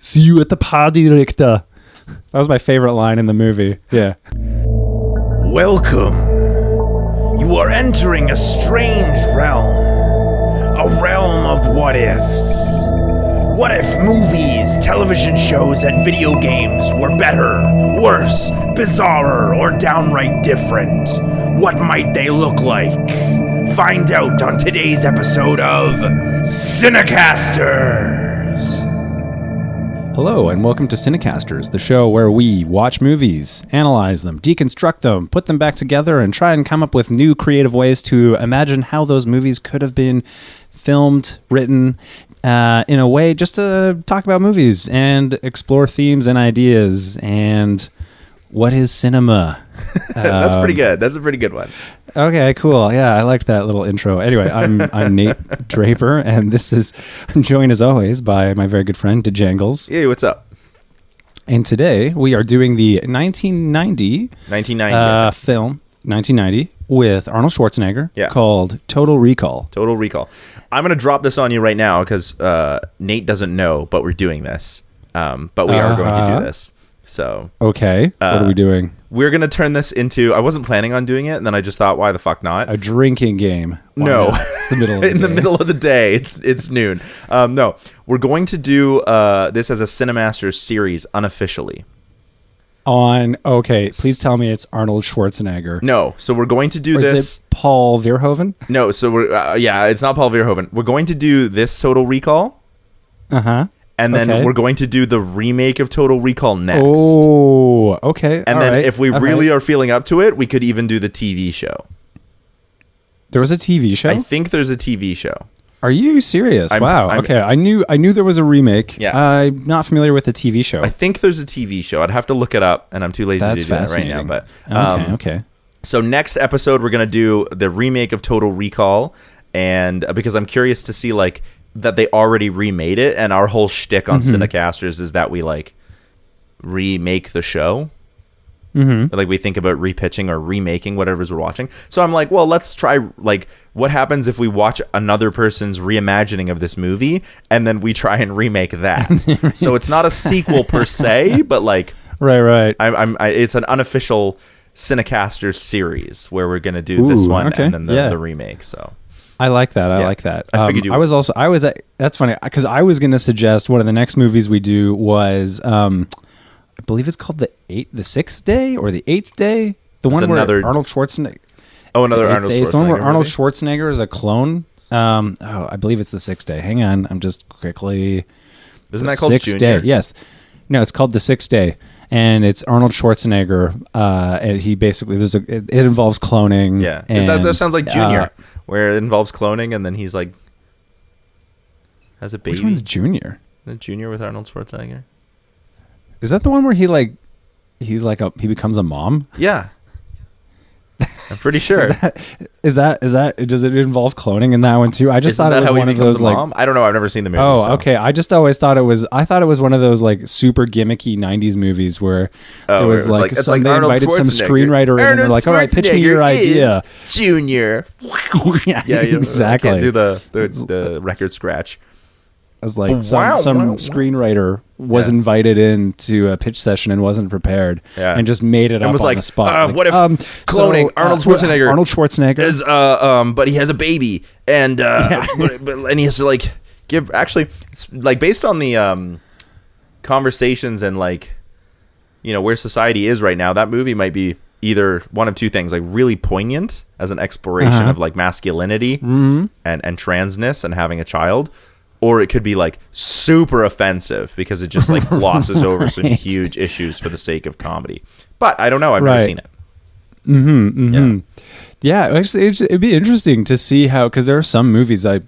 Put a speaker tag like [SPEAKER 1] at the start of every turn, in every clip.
[SPEAKER 1] See you at the party, Richter. That was my favorite line in the movie. Yeah.
[SPEAKER 2] Welcome. You are entering a strange realm. A realm of what ifs. What if movies, television shows, and video games were better, worse, bizarrer, or downright different? What might they look like? Find out on today's episode of CineCasters.
[SPEAKER 1] Hello, and welcome to CineCasters, the show where we watch movies, analyze them, deconstruct them, put them back together, and try and come up with new creative ways to imagine how those movies could have been filmed, written, in a way just to talk about movies and explore themes and ideas and what is cinema.
[SPEAKER 2] That's pretty good. That's a pretty good one.
[SPEAKER 1] Okay, cool. Yeah, I liked that little intro. Anyway, I'm Nate Draper, and I'm joined as always by my very good friend Janglez.
[SPEAKER 2] Hey, what's up?
[SPEAKER 1] And today we are doing the 1990 film, 1990, with Arnold Schwarzenegger, called Total Recall.
[SPEAKER 2] Total Recall. I'm going to drop this on you right now because Nate doesn't know, but we're doing this. But we are going to do this. So
[SPEAKER 1] okay, what are we doing?
[SPEAKER 2] We're going to turn this into, I wasn't planning on doing it, and then I just thought, why the fuck not?
[SPEAKER 1] A drinking game.
[SPEAKER 2] No.
[SPEAKER 1] It's the middle of the
[SPEAKER 2] In
[SPEAKER 1] day.
[SPEAKER 2] the middle of the day. It's noon. No, we're going to do this as a CineMasters series unofficially.
[SPEAKER 1] Please tell me it's Arnold Schwarzenegger.
[SPEAKER 2] No, so we're going to do this.
[SPEAKER 1] Is it Paul Verhoeven?
[SPEAKER 2] No, so we're, it's not Paul Verhoeven. We're going to do this Total Recall.
[SPEAKER 1] Uh-huh.
[SPEAKER 2] And then we're going to do the remake of Total Recall next.
[SPEAKER 1] Oh, okay.
[SPEAKER 2] And then if we really are feeling up to it, we could even do the TV show.
[SPEAKER 1] There was a TV show?
[SPEAKER 2] I think there's a TV show.
[SPEAKER 1] Are you serious? Wow. Okay. I knew there was a remake.
[SPEAKER 2] Yeah.
[SPEAKER 1] I'm not familiar with the TV show.
[SPEAKER 2] I think there's a TV show. I'd have to look it up, and I'm too lazy to do that right now. But
[SPEAKER 1] okay.
[SPEAKER 2] So next episode, we're going to do the remake of Total Recall, and because I'm curious to see like that they already remade it, and our whole shtick on CineCasters is that we like remake the show. Mm-hmm. Like we think about repitching or remaking whatever's we're watching. So I'm like, well, let's try like what happens if we watch another person's reimagining of this movie and then we try and remake that. So it's not a sequel per se, but like
[SPEAKER 1] right.
[SPEAKER 2] It's an unofficial CineCasters series where we're gonna do this one and then the remake. So
[SPEAKER 1] I like that. I like that.
[SPEAKER 2] I figured you.
[SPEAKER 1] That's funny because I was gonna suggest one of the next movies we do was I believe it's called the Sixth Day or the Eighth Day. The one where Arnold Schwarzenegger.
[SPEAKER 2] Oh, another Arnold Schwarzenegger.
[SPEAKER 1] It's the one where Arnold Schwarzenegger is a clone. I believe it's the Sixth Day. Hang on, I'm just quickly.
[SPEAKER 2] Isn't that called Junior?
[SPEAKER 1] Day? Yes. No, it's called the Sixth Day, and it's Arnold Schwarzenegger. And he basically it involves cloning.
[SPEAKER 2] Yeah,
[SPEAKER 1] and,
[SPEAKER 2] that sounds like Junior, where it involves cloning, and then he's like has a baby.
[SPEAKER 1] Which one's Junior?
[SPEAKER 2] The Junior with Arnold Schwarzenegger.
[SPEAKER 1] Is that the one where he becomes a mom?
[SPEAKER 2] Yeah. I'm pretty sure.
[SPEAKER 1] Is that does it involve cloning in that one too? I just thought it was one of those like
[SPEAKER 2] I don't know, I've never seen the movie.
[SPEAKER 1] Oh, so. Okay. I just always thought it was one of those like super gimmicky 90s movies where there was like
[SPEAKER 2] it's
[SPEAKER 1] they
[SPEAKER 2] invited
[SPEAKER 1] some screenwriter in and they're like, all right, pitch me your idea.
[SPEAKER 2] Junior.
[SPEAKER 1] Yeah, exactly.
[SPEAKER 2] I can't do the record scratch.
[SPEAKER 1] I was like, some screenwriter was invited into a pitch session and wasn't prepared and just made it up on the spot.
[SPEAKER 2] What if cloning Arnold Schwarzenegger?
[SPEAKER 1] Arnold Schwarzenegger
[SPEAKER 2] is but he has a baby and and he has to like give. Actually, it's like based on the conversations and like where society is right now. That movie might be either one of two things: like really poignant as an exploration of like masculinity and transness and having a child. Or it could be like super offensive because it just like glosses over some huge issues for the sake of comedy. But I don't know. I've never seen it.
[SPEAKER 1] Yeah, actually, it'd be interesting to see how, because there are some movies I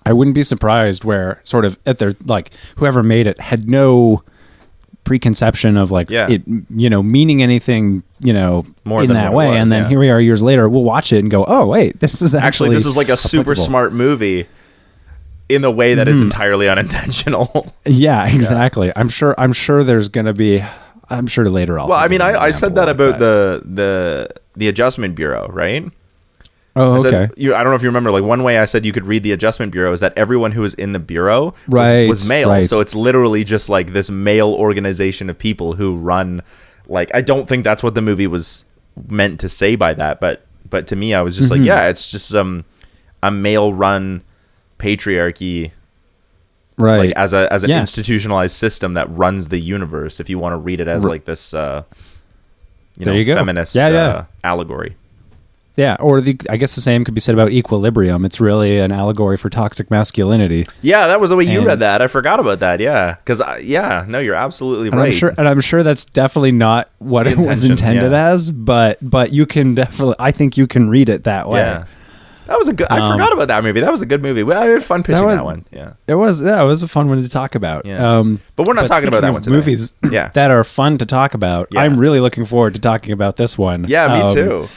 [SPEAKER 1] wouldn't be surprised where sort of at their like whoever made it had no preconception of like it meaning anything more in that way, and then here we are years later. We'll watch it and go, oh wait, this is actually
[SPEAKER 2] this is like a super smart movie. In the way that is entirely unintentional.
[SPEAKER 1] Yeah, exactly. Yeah. I'm sure there's going to be. I'm sure later on.
[SPEAKER 2] Well, I mean, I said that about the Adjustment Bureau, right?
[SPEAKER 1] Oh,
[SPEAKER 2] I
[SPEAKER 1] okay.
[SPEAKER 2] said, I don't know if you remember, like one way I said you could read the Adjustment Bureau is that everyone who was in the bureau was male.
[SPEAKER 1] Right.
[SPEAKER 2] So it's literally just like this male organization of people who run. Like, I don't think that's what the movie was meant to say by that, but to me, I was just like, yeah, it's just a male-run patriarchy,
[SPEAKER 1] right?
[SPEAKER 2] Like as an institutionalized system that runs the universe. If you want to read it as like this, feminist allegory.
[SPEAKER 1] Yeah, or I guess the same could be said about Equilibrium. It's really an allegory for toxic masculinity.
[SPEAKER 2] Yeah, that was the way you read that. I forgot about that. Yeah, because no, you're absolutely right.
[SPEAKER 1] I'm sure that's definitely not what it was intended as. But you can definitely, I think you can read it that way. Yeah.
[SPEAKER 2] That was a good. I forgot about that movie. That was a good movie. I had fun pitching that one. Yeah,
[SPEAKER 1] it was. Yeah, it was a fun one to talk about.
[SPEAKER 2] Yeah. But we're not talking about that one today.
[SPEAKER 1] Movies that are fun to talk about. Yeah. I'm really looking forward to talking about this one.
[SPEAKER 2] Yeah, me too.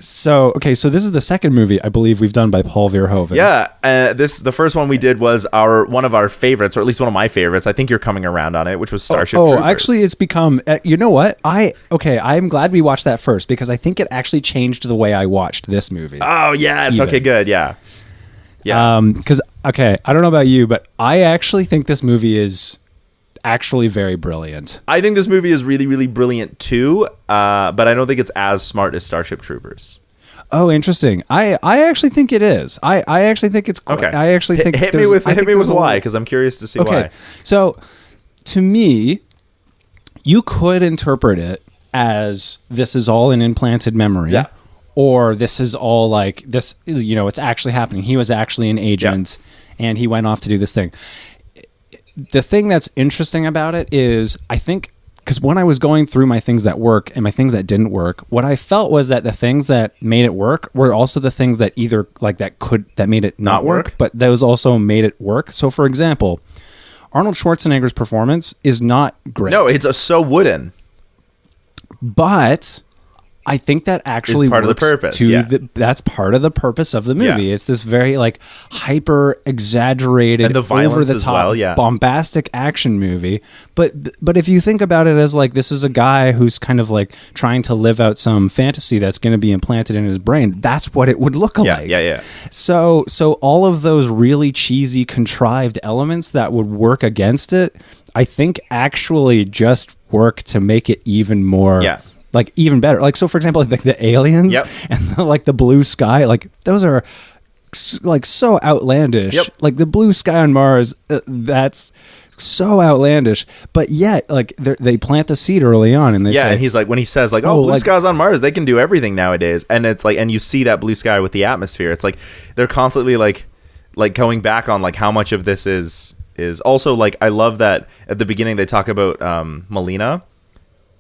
[SPEAKER 1] So this is the second movie I believe we've done by Paul Verhoeven.
[SPEAKER 2] Yeah, the first one we did was one of our favorites, or at least one of my favorites. I think you're coming around on it, which was Starship Troopers.
[SPEAKER 1] Actually, it's become. You know what? I'm glad we watched that first because I think it actually changed the way I watched this movie.
[SPEAKER 2] Oh yes, okay, good, yeah.
[SPEAKER 1] Because I don't know about you, but I actually think this movie is actually very brilliant.
[SPEAKER 2] I think this movie is really, really brilliant too, but I don't think it's as smart as Starship Troopers.
[SPEAKER 1] Oh, interesting. I actually think it is. I actually think it's
[SPEAKER 2] okay.
[SPEAKER 1] I actually think
[SPEAKER 2] hit me with why, because I'm curious to see why.
[SPEAKER 1] So, to me, you could interpret it as this is all an implanted memory, or this is all like this. It's actually happening. He was actually an agent, and he went off to do this thing. The thing that's interesting about it is, I think, because when I was going through my things that work and my things that didn't work, what I felt was that the things that made it work were also the things that either like that made it not work, but those also made it work. So, for example, Arnold Schwarzenegger's performance is not great.
[SPEAKER 2] No, it's so wooden.
[SPEAKER 1] But I think that actually
[SPEAKER 2] part of the purpose.
[SPEAKER 1] That's part of the purpose of the movie. Yeah. It's this very like hyper exaggerated,
[SPEAKER 2] and the violence
[SPEAKER 1] over the top, bombastic action movie. But if you think about it as like this is a guy who's kind of like trying to live out some fantasy that's going to be implanted in his brain, that's what it would look like.
[SPEAKER 2] Yeah.
[SPEAKER 1] So all of those really cheesy, contrived elements that would work against it, I think actually just work to make it even more. Yeah. Like even better. Like, so for example, like the aliens and the blue sky, like those are like so outlandish. Like the blue sky on Mars, that's so outlandish. But yet, like they plant the seed early on, and they say,
[SPEAKER 2] and he's like, when he says like, blue skies on Mars, they can do everything nowadays, and it's like, and you see that blue sky with the atmosphere. It's like they're constantly like going back on like how much of this is also like, I love that at the beginning they talk about Melina.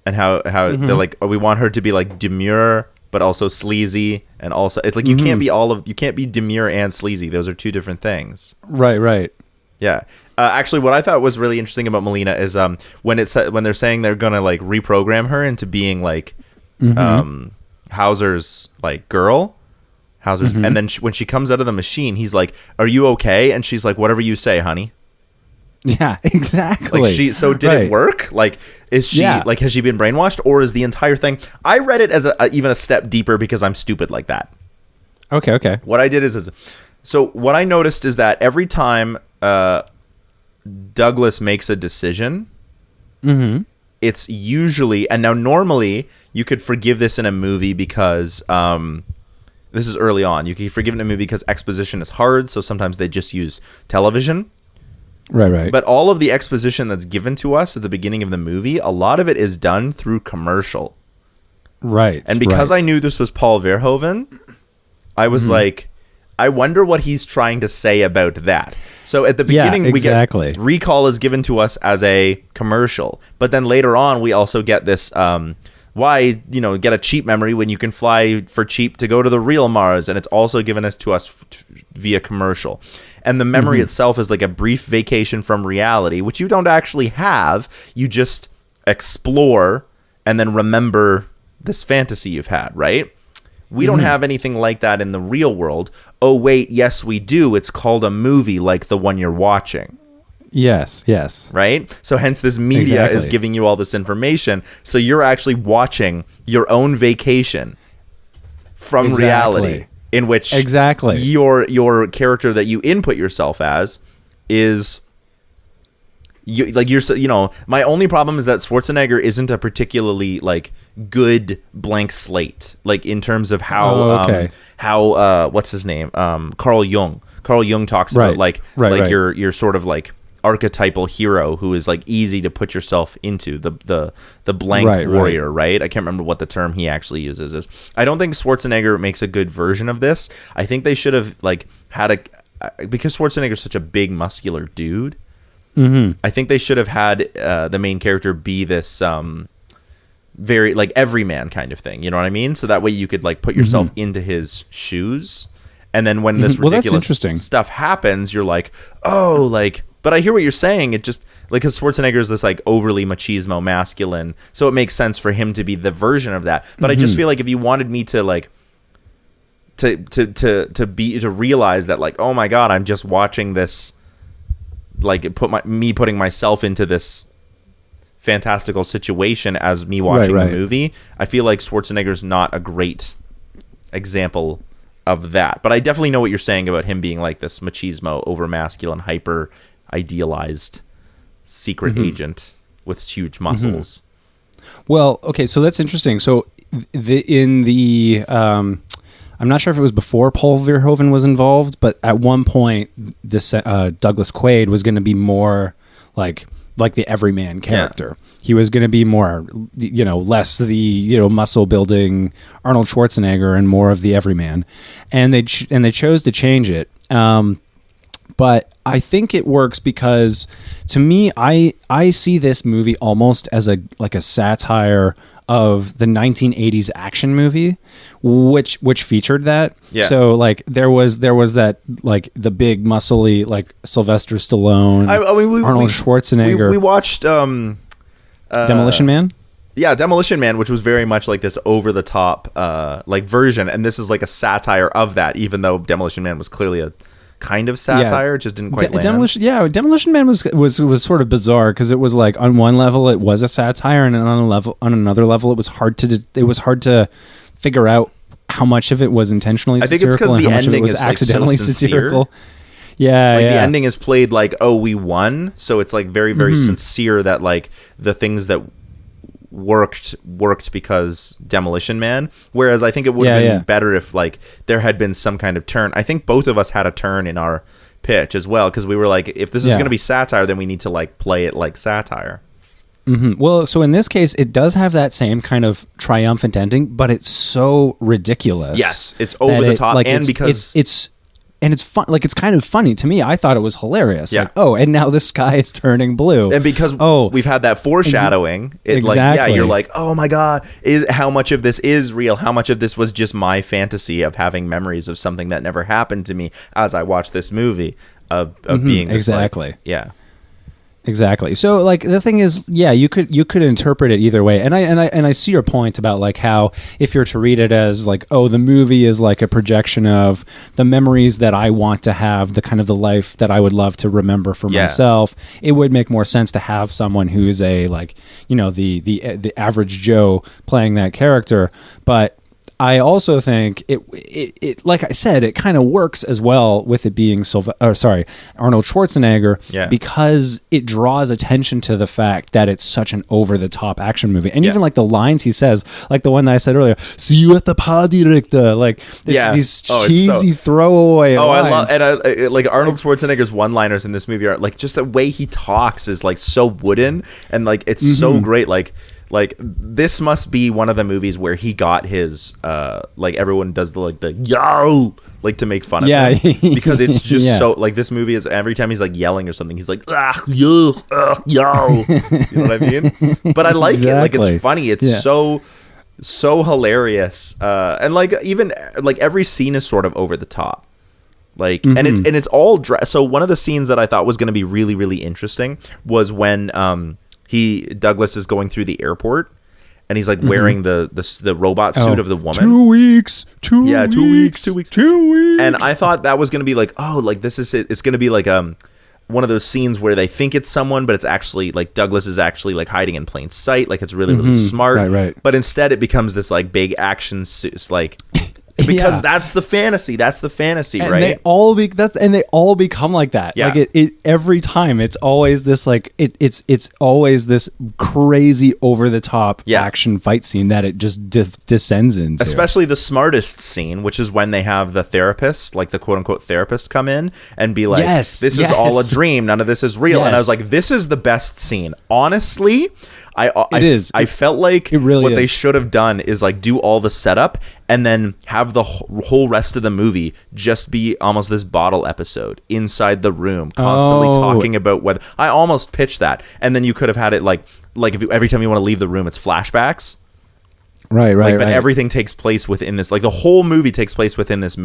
[SPEAKER 2] And how they're like, we want her to be like demure, but also sleazy, and also it's like you can't be demure and sleazy. Those are two different things.
[SPEAKER 1] Right.
[SPEAKER 2] Yeah. Actually, what I thought was really interesting about Melina is when they're saying they're gonna like reprogram her into being like Hauser's like girl, and then when she comes out of the machine, he's like, "Are you okay?" And she's like, "Whatever you say, honey."
[SPEAKER 1] Yeah, exactly.
[SPEAKER 2] Like did it work? Like, is she like, has she been brainwashed, or is the entire thing? I read it as even a step deeper because I'm stupid like that.
[SPEAKER 1] Okay.
[SPEAKER 2] What I did is so what I noticed is that every time Douglas makes a decision, it's usually, and now normally you could forgive this in a movie because this is early on. You can forgive it in a movie because exposition is hard, so sometimes they just use television.
[SPEAKER 1] Right.
[SPEAKER 2] But all of the exposition that's given to us at the beginning of the movie, a lot of it is done through commercial.
[SPEAKER 1] Right.
[SPEAKER 2] And because I knew this was Paul Verhoeven, I was like, I wonder what he's trying to say about that. So at the beginning, we get Recall is given to us as a commercial. But then later on, we also get this, why, get a cheap memory when you can fly for cheap to go to the real Mars. And it's also given to us via commercial. And the memory itself is like a brief vacation from reality, which you don't actually have. You just explore and then remember this fantasy you've had, right? We don't have anything like that in the real world. Oh, wait, yes, we do. It's called a movie like the one you're watching.
[SPEAKER 1] Yes.
[SPEAKER 2] Right? So hence this media is giving you all this information. So you're actually watching your own vacation from reality. in which
[SPEAKER 1] exactly
[SPEAKER 2] your character that you input yourself as is my only problem is that Schwarzenegger isn't a particularly like good blank slate, like in terms of how what's his name, Carl Jung talks about your sort of like archetypal hero who is like easy to put yourself into, the blank warrior, right? I can't remember what the term he actually uses is. I don't think Schwarzenegger makes a good version of this. I think they should have like had because Schwarzenegger's such a big muscular dude. Mm-hmm. I think they should have had the main character be this very like everyman kind of thing. You know what I mean? So that way you could like put yourself into his shoes, and then when this ridiculous stuff happens, you're like, oh, like. But I hear what you're saying. It just like because Schwarzenegger is this like overly machismo masculine, so it makes sense for him to be the version of that. But I just feel like if you wanted me to like to realize that like, oh my God, I'm just watching this. Like putting myself into this fantastical situation as me watching the movie. I feel like Schwarzenegger's not a great example of that. But I definitely know what you're saying about him being like this machismo, over masculine, hyper idealized secret agent with huge muscles.
[SPEAKER 1] Well, okay, so that's interesting. So I'm not sure if it was before Paul Verhoeven was involved, but at one point, this Douglas Quaid was going to be more like the everyman character. Yeah. He was going to be more, less the muscle building Arnold Schwarzenegger and more of the everyman, and they chose to change it. But I think it works because, to me, I see this movie almost as a satire of the 1980s action movie, which featured that. Yeah. So like there was that like the big muscly like Sylvester Stallone, Arnold Schwarzenegger.
[SPEAKER 2] We watched
[SPEAKER 1] Demolition Man.
[SPEAKER 2] Yeah, Demolition Man, which was very much like this over the top like version, and this is like a satire of that, even though Demolition Man was clearly a kind of satire. It just didn't quite land.
[SPEAKER 1] Demolition Man was sort of bizarre because it was like on one level it was a satire, and on another level it was hard to figure out how much of it was intentionally satirical. I think it's because the ending is accidentally like so satirical. Yeah,
[SPEAKER 2] the ending is played like, oh, we won, so it's like very very sincere that like the things that worked because Demolition Man, whereas I think it would have been better if like there had been some kind of turn. I think both of us had a turn in our pitch as well, because we were like, if this is going to be satire, then we need to like play it like satire.
[SPEAKER 1] Well, so in this case, it does have that same kind of triumphant ending, but it's so ridiculous.
[SPEAKER 2] Yes, it's over the top, and because
[SPEAKER 1] it's fun. Like, it's kind of funny to me. I thought it was hilarious. Yeah. Like, oh, and now the sky is turning blue.
[SPEAKER 2] And because we've had that foreshadowing, you're like, oh my God, how much of this is real? How much of this was just my fantasy of having memories of something that never happened to me as I watched this movie of being this,
[SPEAKER 1] exactly. Exactly. So like the thing is, you could interpret it either way. And I see your point about like how if you're to read it as like, oh, the movie is like a projection of the memories that I want to have, the kind of the life that I would love to remember for myself, it would make more sense to have someone who's a like, the average Joe playing that character. But I also think it like I said, it kind of works as well with it being Arnold Schwarzenegger, because it draws attention to the fact that it's such an over-the-top action movie. And even like the lines he says, like the one that I said earlier, "See you at the party, Richter." Like these cheesy throwaway lines.
[SPEAKER 2] I love, and I like Arnold Schwarzenegger's one-liners in this movie are like, just the way he talks is like so wooden, and like it's so great. Like this must be one of the movies where he got his like everyone does the yo, like to make fun of him, because it's just so like this movie is every time he's like yelling or something, he's like yo, you know what I mean? But I like it, like it's funny, it's so hilarious, and like even like every scene is sort of over the top, like and it's all so one of the scenes that I thought was going to be really really interesting was when Douglas is going through the airport, and he's like wearing the robot suit of the woman.
[SPEAKER 1] 2 weeks. 2 weeks.
[SPEAKER 2] And I thought that was going to be like, oh, like this is it. It's going to be like one of those scenes where they think it's someone, but it's actually like Douglas is actually like hiding in plain sight. Like it's really really smart.
[SPEAKER 1] Right.
[SPEAKER 2] But instead, it becomes this like big action suit, like because that's the fantasy. That's the fantasy,
[SPEAKER 1] and
[SPEAKER 2] right?
[SPEAKER 1] They all become like that.
[SPEAKER 2] Yeah.
[SPEAKER 1] Like it every time. It's always this like it's always this crazy over the top action fight scene that it just descends into.
[SPEAKER 2] Especially the smartest scene, which is when they have the therapist, like the quote unquote therapist, come in and be like, "This is all a dream. None of this is real." And I was like, "This is the best scene." Honestly, I felt like what they should have done is like do all the setup and then have the whole rest of the movie just be almost this bottle episode inside the room, constantly talking about what I almost pitched that. And then you could have had it like if every time you want to leave the room, it's flashbacks.
[SPEAKER 1] Right.
[SPEAKER 2] But everything takes place within this, like the whole movie takes place within this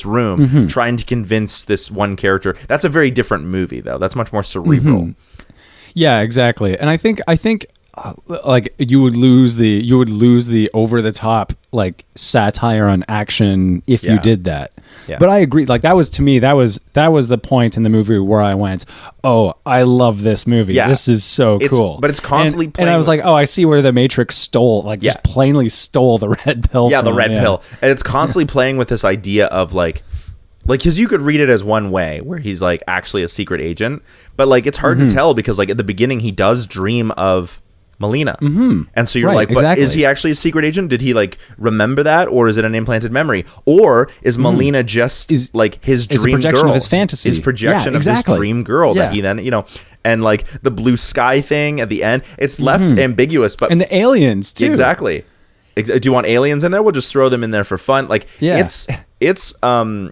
[SPEAKER 2] room, trying to convince this one character. That's a very different movie, though. That's much more cerebral.
[SPEAKER 1] Yeah, exactly. And I think like you would lose the over the top like satire on action if you did that. Yeah. But I agree. Like that was the point in the movie where I went, "Oh, I love this movie. Yeah. This is so cool."
[SPEAKER 2] But it's constantly playing.
[SPEAKER 1] And I was like, "Oh, I see where the Matrix just plainly stole the red pill."
[SPEAKER 2] Yeah, the red pill. And it's constantly playing with this idea of like because you could read it as one way where he's like actually a secret agent, but like it's hard to tell because like at the beginning he does dream of Melina. And so you're like, but is he actually a secret agent? Did he like remember that, or is it an implanted memory? Or is Melina just like his dream
[SPEAKER 1] projection
[SPEAKER 2] girl?
[SPEAKER 1] Of his fantasy.
[SPEAKER 2] His projection of his dream girl that he then, and like the blue sky thing at the end, it's left ambiguous. But
[SPEAKER 1] and the aliens too.
[SPEAKER 2] Exactly. Do you want aliens in there? We'll just throw them in there for fun. Like it's I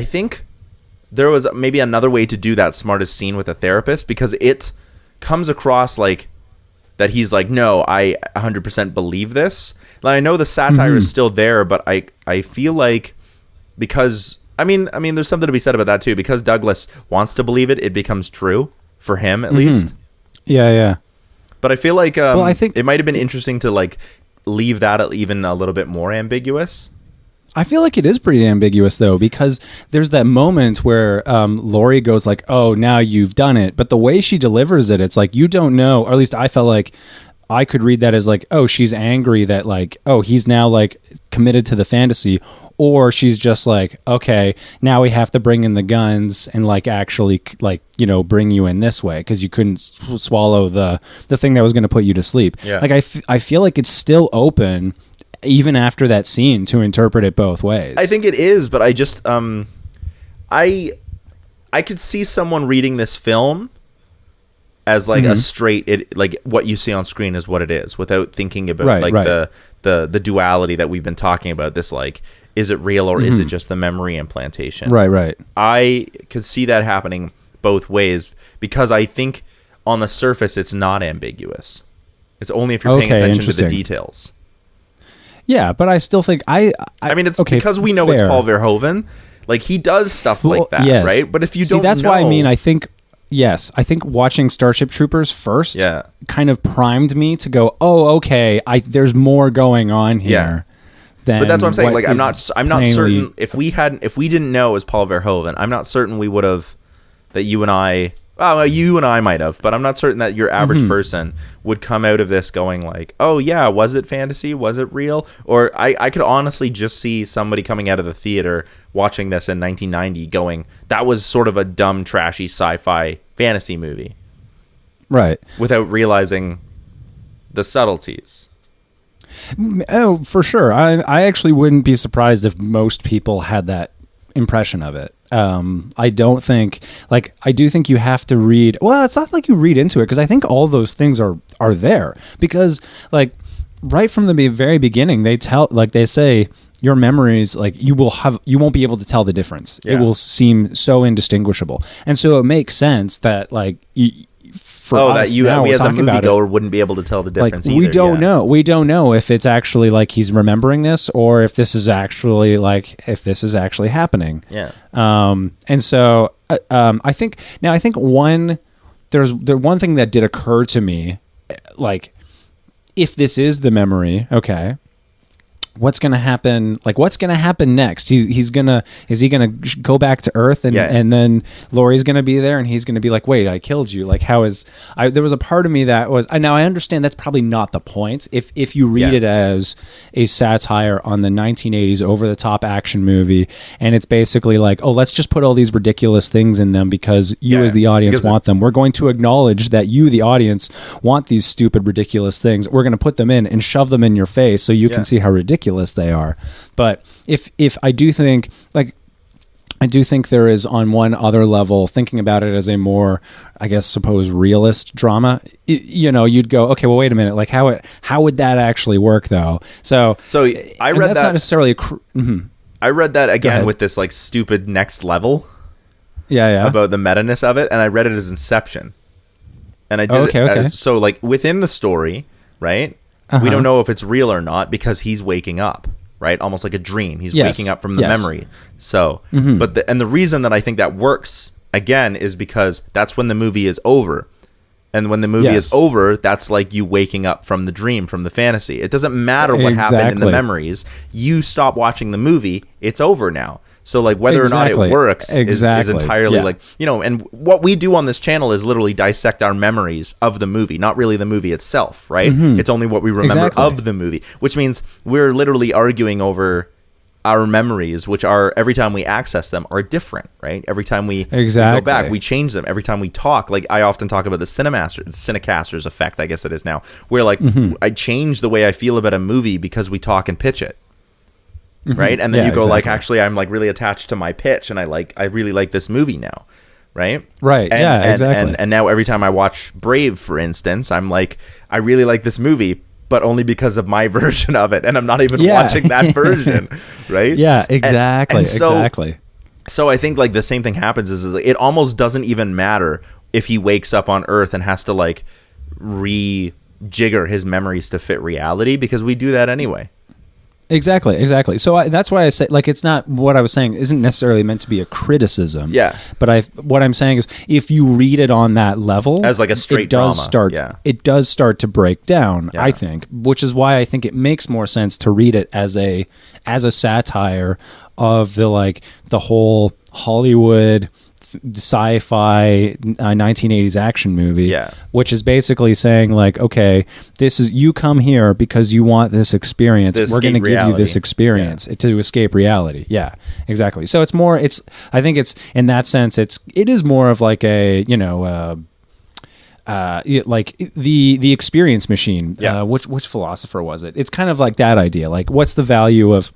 [SPEAKER 2] think there was maybe another way to do that smartest scene with a therapist, because it comes across like that he's like, no, I 100% believe this. Like, I know the satire is still there, but I feel like because I mean there's something to be said about that too, because Douglas wants to believe it becomes true for him at least.
[SPEAKER 1] Yeah.
[SPEAKER 2] But I feel like
[SPEAKER 1] I think
[SPEAKER 2] it might have been interesting to like leave that even a little bit more ambiguous.
[SPEAKER 1] I feel like it is pretty ambiguous though, because there's that moment where Laurie goes like, "Oh, now you've done it," but the way she delivers it, it's like you don't know, or at least I felt like I could read that as like, oh, she's angry that like, oh, he's now like committed to the fantasy, or she's just like, okay, now we have to bring in the guns and like actually like, bring you in this way because you couldn't swallow the thing that was going to put you to sleep.
[SPEAKER 2] Yeah.
[SPEAKER 1] Like I feel like it's still open even after that scene to interpret it both ways.
[SPEAKER 2] I think it is, but I just I could see someone reading this film as like a straight like what you see on screen is what it is, without thinking about the duality that we've been talking about. This like, is it real or is it just the memory implantation?
[SPEAKER 1] Right.
[SPEAKER 2] I could see that happening both ways, because I think on the surface it's not ambiguous. It's only if you're paying attention to the details.
[SPEAKER 1] Yeah, but I still think I
[SPEAKER 2] mean, it's because we know it's Paul Verhoeven. Like, he does stuff like that, right? But if you don't
[SPEAKER 1] that's
[SPEAKER 2] know...
[SPEAKER 1] why I mean, I think watching Starship Troopers first kind of primed me to go, oh, okay, there's more going on here.
[SPEAKER 2] But that's what I'm saying. Like, I'm not certain if we didn't know it was Paul Verhoeven, I'm not certain we would have, that you and I... Well, you and I might have, but I'm not certain that your average person would come out of this going like, oh yeah, was it fantasy? Was it real? Or I could honestly just see somebody coming out of the theater watching this in 1990 going, that was sort of a dumb, trashy sci-fi fantasy movie.
[SPEAKER 1] Right.
[SPEAKER 2] Without realizing the subtleties.
[SPEAKER 1] Oh, for sure. I actually wouldn't be surprised if most people had that impression of it. I don't think, like, I do think you have to read, well, it's not like you read into it, because I think all those things are there, because like right from the very beginning they say your memories, like you won't be able to tell the difference. It will seem so indistinguishable, and so it makes sense that like that
[SPEAKER 2] we as a moviegoer wouldn't be able to tell the difference either.
[SPEAKER 1] We don't know if it's actually like he's remembering this, or if this is actually happening.
[SPEAKER 2] Yeah.
[SPEAKER 1] And so I think one thing that did occur to me, like, if this is the memory, okay, what's going to happen? Like, what's going to happen next? Is he going to go back to Earth and then Laurie's going to be there and he's going to be like, wait, I killed you. Like, there was a part of me that was, now I understand that's probably not the point. If you read it as a satire on the 1980s over the top action movie, and it's basically like, oh, let's just put all these ridiculous things in them because you as the audience want them. We're going to acknowledge that you, the audience, want these stupid, ridiculous things. We're going to put them in and shove them in your face so you can see how ridiculous they are. But if I do think there is, on one other level, thinking about it as a more, I guess, suppose realist drama, you'd go, okay, well, wait a minute, like how would that actually work though? So
[SPEAKER 2] I read
[SPEAKER 1] that's
[SPEAKER 2] that
[SPEAKER 1] not necessarily
[SPEAKER 2] I read that again with this like stupid next level about the meta-ness of it, and I read it as Inception, and I did it so like within the story, right? We don't know if it's real or not because he's waking up, right? Almost like a dream. He's waking up from the memory. So, but the reason that I think that works again is because that's when the movie is over. And when the movie is over, that's like you waking up from the dream, from the fantasy. It doesn't matter what happened in the memories. You stop watching the movie, it's over now. So like whether or not it works is entirely like, and what we do on this channel is literally dissect our memories of the movie, not really the movie itself, right? It's only what we remember of the movie, which means we're literally arguing over our memories, which are, every time we access them, are different, right? Every time we go back, we change them. Every time we talk, like I often talk about the CineCasters effect, I guess it is now, where like I change the way I feel about a movie because we talk and pitch it. Right. And then you go like, actually, I'm like really attached to my pitch and I really like this movie now. Right.
[SPEAKER 1] Right.
[SPEAKER 2] And now every time I watch Brave, for instance, I'm like, I really like this movie, but only because of my version of it. And I'm not even watching that version. Right.
[SPEAKER 1] Yeah, exactly.
[SPEAKER 2] So I think like the same thing happens is it almost doesn't even matter if he wakes up on Earth and has to like rejigger his memories to fit reality, because we do that anyway.
[SPEAKER 1] Exactly. So that's why I say, like, it's not, what I was saying isn't necessarily meant to be a criticism.
[SPEAKER 2] Yeah.
[SPEAKER 1] But what I'm saying is, if you read it on that level,
[SPEAKER 2] as like a straight drama,
[SPEAKER 1] it does start to break down. I think, which is why I think it makes more sense to read it as a satire of the whole Hollywood sci-fi 1980s action movie, which is basically saying like, okay, this is, you come here because you want this experience, we're going to give you this experience to escape reality. Exactly. So it's more, I think it's, in that sense, it is more of like a, like the experience machine. Which philosopher was it? It's kind of like that idea, like what's the value of,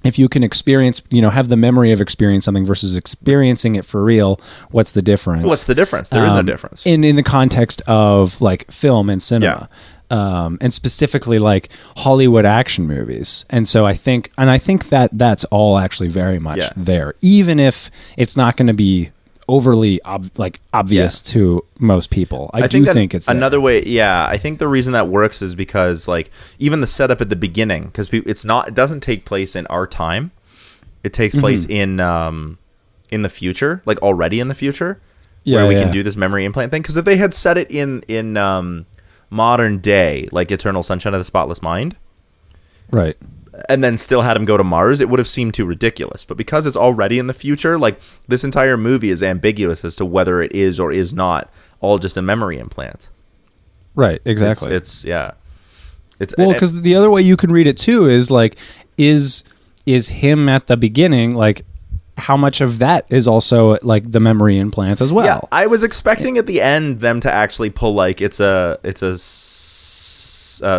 [SPEAKER 1] if you can experience, have the memory of experiencing something versus experiencing it for real, what's the difference?
[SPEAKER 2] There is no difference.
[SPEAKER 1] In the context of like film and cinema, and specifically like Hollywood action movies. And so I think that that's all actually very much there, even if it's not going to be overly obvious to most people. I do think it's
[SPEAKER 2] another way. I think the reason that works is because like even the setup at the beginning, because it doesn't take place in our time, it takes place in the future, like already in the future, where we can do this memory implant thing. Because if they had set it in modern day, like Eternal Sunshine of the Spotless Mind,
[SPEAKER 1] right,
[SPEAKER 2] and then still had him go to Mars, it would have seemed too ridiculous. But because it's already in the future, like this entire movie is ambiguous as to whether it is or is not all just a memory implant.
[SPEAKER 1] Right, exactly.
[SPEAKER 2] It's
[SPEAKER 1] well, because the other way you can read it too is like, is him at the beginning, like how much of that is also like the memory implant as well?
[SPEAKER 2] Yeah, I was expecting at the end them to actually pull like it's a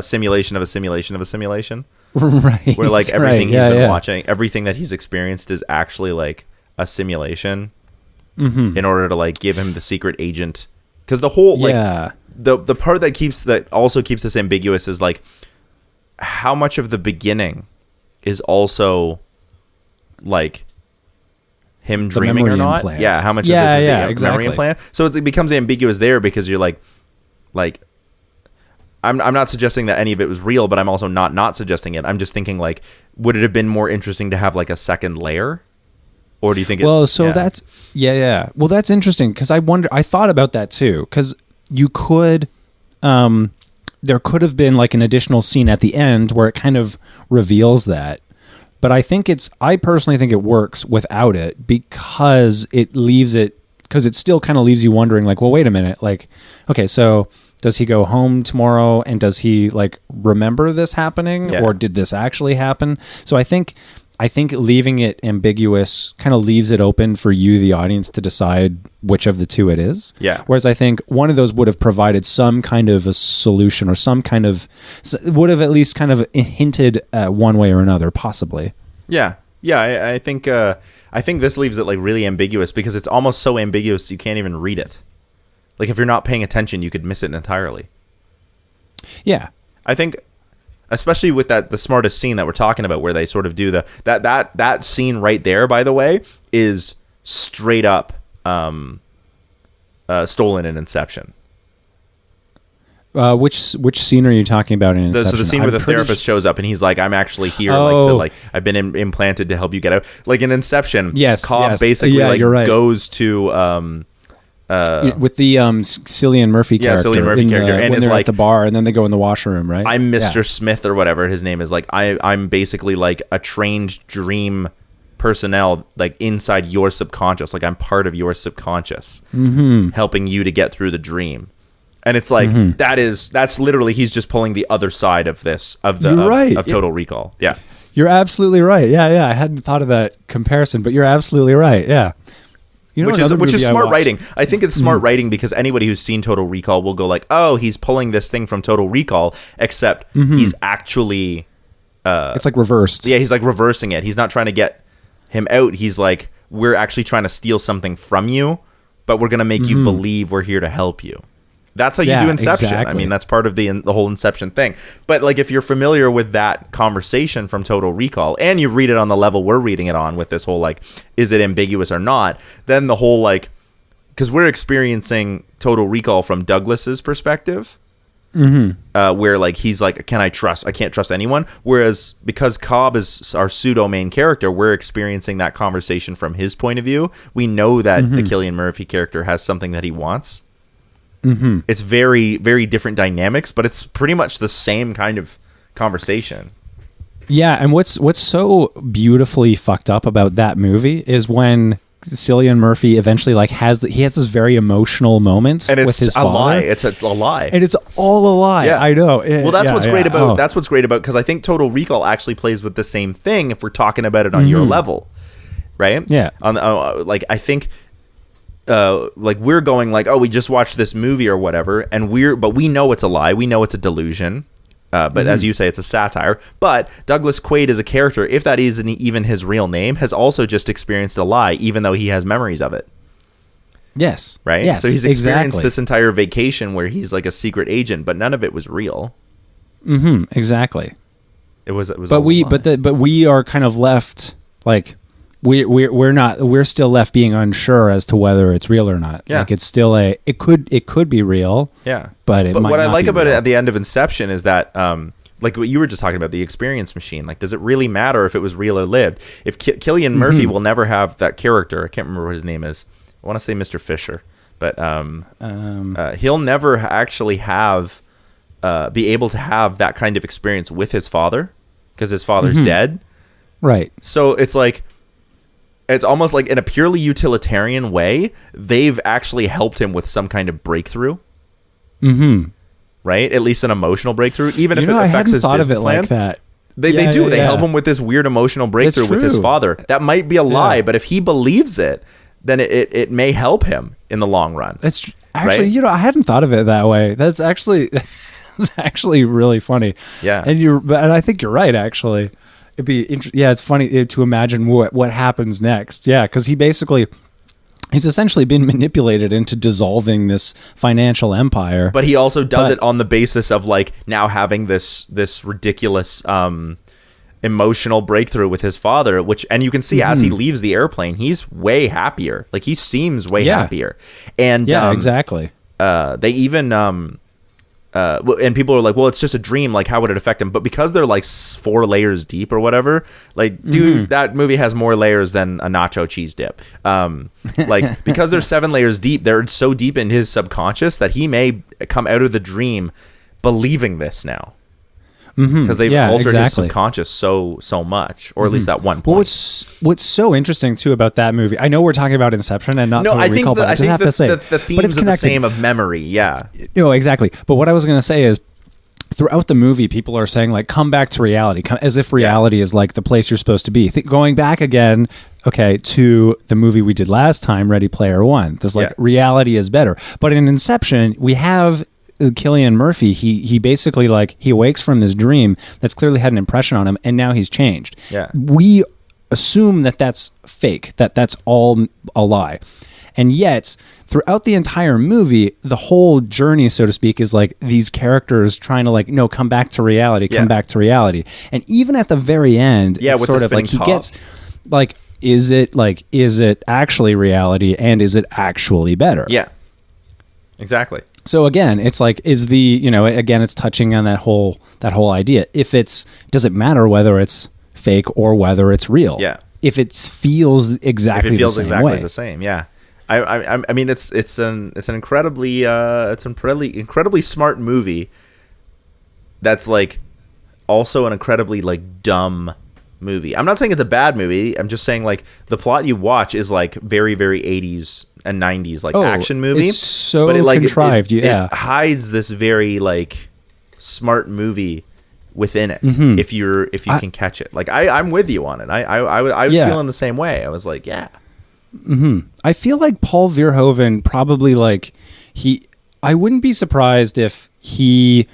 [SPEAKER 2] simulation of a simulation of a simulation.
[SPEAKER 1] Right.
[SPEAKER 2] Where like everything he's been watching, everything that he's experienced is actually like a simulation in order to like give him the secret agent. Because the whole like the part that also keeps this ambiguous is like how much of the beginning is also like him dreaming or not.
[SPEAKER 1] Implant.
[SPEAKER 2] Yeah, how much of this is the memory implant. So it becomes ambiguous there because you're like I'm not suggesting that any of it was real, but I'm also not suggesting it. I'm just thinking like, would it have been more interesting to have like a second layer? Or do you think
[SPEAKER 1] that's well, that's interesting, because I thought about that too, because you could there could have been like an additional scene at the end where it kind of reveals that. But I personally think it works without it because it still kind of leaves you wondering, like, well, wait a minute. Like, okay, so does he go home tomorrow and does he like remember this happening or did this actually happen? So I think leaving it ambiguous kind of leaves it open for you, the audience, to decide which of the two it is.
[SPEAKER 2] Yeah.
[SPEAKER 1] Whereas I think one of those would have provided some kind of a solution or would have at least kind of hinted one way or another, possibly.
[SPEAKER 2] Yeah. Yeah. I think this leaves it like really ambiguous because it's almost so ambiguous you can't even read it. Like if you're not paying attention, you could miss it entirely.
[SPEAKER 1] Yeah.
[SPEAKER 2] I think, especially with the smartest scene that we're talking about, where they sort of do that scene right there, by the way, is straight up stolen in Inception.
[SPEAKER 1] Which scene are you talking about in Inception?
[SPEAKER 2] So the scene where the therapist shows up and he's like, "I'm actually here, I've been implanted to help you get out." Like in Inception, Cobb basically goes to
[SPEAKER 1] with the Cillian Murphy character, and when they're at the bar, and then they go in the washroom, right?
[SPEAKER 2] I'm Mr. Smith or whatever his name is. Like I'm basically like a trained dream personnel, like inside your subconscious. Like I'm part of your subconscious, helping you to get through the dream. And it's like that's literally he's just pulling the other side of this of Total Recall. Yeah,
[SPEAKER 1] you're absolutely right. Yeah. I hadn't thought of that comparison, but you're absolutely right. Yeah.
[SPEAKER 2] Which is smart writing. I think it's smart writing because anybody who's seen Total Recall will go like, "Oh, he's pulling this thing from Total Recall," except he's actually
[SPEAKER 1] it's like reversed.
[SPEAKER 2] Yeah, he's like reversing it. He's not trying to get him out. He's like, "We're actually trying to steal something from you, but we're going to make you believe we're here to help you." That's how you do Inception. Exactly. I mean, that's part of the whole Inception thing. But like, if you're familiar with that conversation from Total Recall, and you read it on the level we're reading it on, with this whole like, is it ambiguous or not? Then the whole like, because we're experiencing Total Recall from Douglas's perspective, where like he's like, I can't trust anyone. Whereas because Cobb is our pseudo main character, we're experiencing that conversation from his point of view. We know that the Cillian Murphy character has something that he wants. It's very, very different dynamics, but it's pretty much the same kind of conversation.
[SPEAKER 1] Yeah, and what's so beautifully fucked up about that movie is when Cillian Murphy eventually like has this very emotional moment with his father.
[SPEAKER 2] Lie. It's a lie,
[SPEAKER 1] and it's all a lie. Yeah, I know.
[SPEAKER 2] That's what's great about that's what's great about, because I think Total Recall actually plays with the same thing if we're talking about it on your level, right? Yeah. Like I think. Like we're going like, oh, we just watched this movie or whatever, but we know it's a lie, we know it's a delusion, but as you say, it's a satire. But Douglas Quaid as a character, if that isn't even his real name, has also just experienced a lie, even though he has memories of it.
[SPEAKER 1] Yes.
[SPEAKER 2] Right.
[SPEAKER 1] Yes,
[SPEAKER 2] so he's experienced this entire vacation where he's like a secret agent, but none of it was real.
[SPEAKER 1] Exactly.
[SPEAKER 2] It was.
[SPEAKER 1] But we are kind of left like. We're still left being unsure as to whether it's real or not. Yeah. Like it's still it could be real.
[SPEAKER 2] Yeah.
[SPEAKER 1] But
[SPEAKER 2] what I like about
[SPEAKER 1] real.
[SPEAKER 2] it at the end of Inception is that like what you were just talking about, the experience machine. Like, does it really matter if it was real or lived? If Cillian Murphy will never have that character, I can't remember what his name is. I want to say Mr. Fisher, but he'll never actually have be able to have that kind of experience with his father because his father's dead.
[SPEAKER 1] Right.
[SPEAKER 2] So it's like. It's almost like in a purely utilitarian way, they've actually helped him with some kind of breakthrough. Right? At least an emotional breakthrough, even if it affects his business plan. Like that. They do. They help him with this weird emotional breakthrough with his father. That might be a lie, but if he believes it, then it may help him in the long run.
[SPEAKER 1] It's actually, right? I hadn't thought of it that way. That's actually really funny.
[SPEAKER 2] Yeah.
[SPEAKER 1] And I think you're right, actually. It'd be it's funny to imagine what happens next. Yeah, because he's essentially been manipulated into dissolving this financial empire.
[SPEAKER 2] But he also does it on the basis of like now having this ridiculous emotional breakthrough with his father, and you can see as he leaves the airplane, he's way happier. Like he seems way happier. And
[SPEAKER 1] exactly.
[SPEAKER 2] They even and people are like, well, it's just a dream, like how would it affect him? But because they're like 4 layers deep or whatever, like dude, that movie has more layers than a nacho cheese dip. Like because they're 7 layers deep, they're so deep in his subconscious that he may come out of the dream believing this now. because they've altered his subconscious so much, or at least at one point.
[SPEAKER 1] Well, what's so interesting too about that movie? I know we're talking about Inception and not Total Recall, but I just have to say
[SPEAKER 2] the themes are the same of memory. Yeah.
[SPEAKER 1] No, exactly. But what I was going to say is, throughout the movie, people are saying like, "Come back to reality," as if reality is like the place you're supposed to be. Going back again, to the movie we did last time, Ready Player One. There's like reality is better, but in Inception, we have Cillian Murphy. He basically like he awakes from this dream that's clearly had an impression on him, and now he's changed.
[SPEAKER 2] Yeah,
[SPEAKER 1] we assume that that's fake, that's all a lie, and yet throughout the entire movie, the whole journey, so to speak, is like these characters trying to like, no, come back to reality, come back to reality. And even at the very end, it's
[SPEAKER 2] with
[SPEAKER 1] sort
[SPEAKER 2] the
[SPEAKER 1] of like
[SPEAKER 2] top.
[SPEAKER 1] He gets like, is it actually reality, and is it actually better?
[SPEAKER 2] Yeah, exactly.
[SPEAKER 1] So again, it's like, it's touching on that whole idea. Does it matter whether it's fake or whether it's real?
[SPEAKER 2] Yeah.
[SPEAKER 1] If it feels exactly
[SPEAKER 2] the same, yeah. I mean, it's an incredibly smart movie. That's like also an incredibly like dumb movie. I'm not saying it's a bad movie. I'm just saying like the plot you watch is like very, very 80s and 90s like action movie.
[SPEAKER 1] It's so contrived.
[SPEAKER 2] It hides this very like smart movie within it. If you can catch it. Like I'm with you on it. I was feeling the same way. I was like, yeah.
[SPEAKER 1] I feel like Paul Verhoeven probably like I wouldn't be surprised if he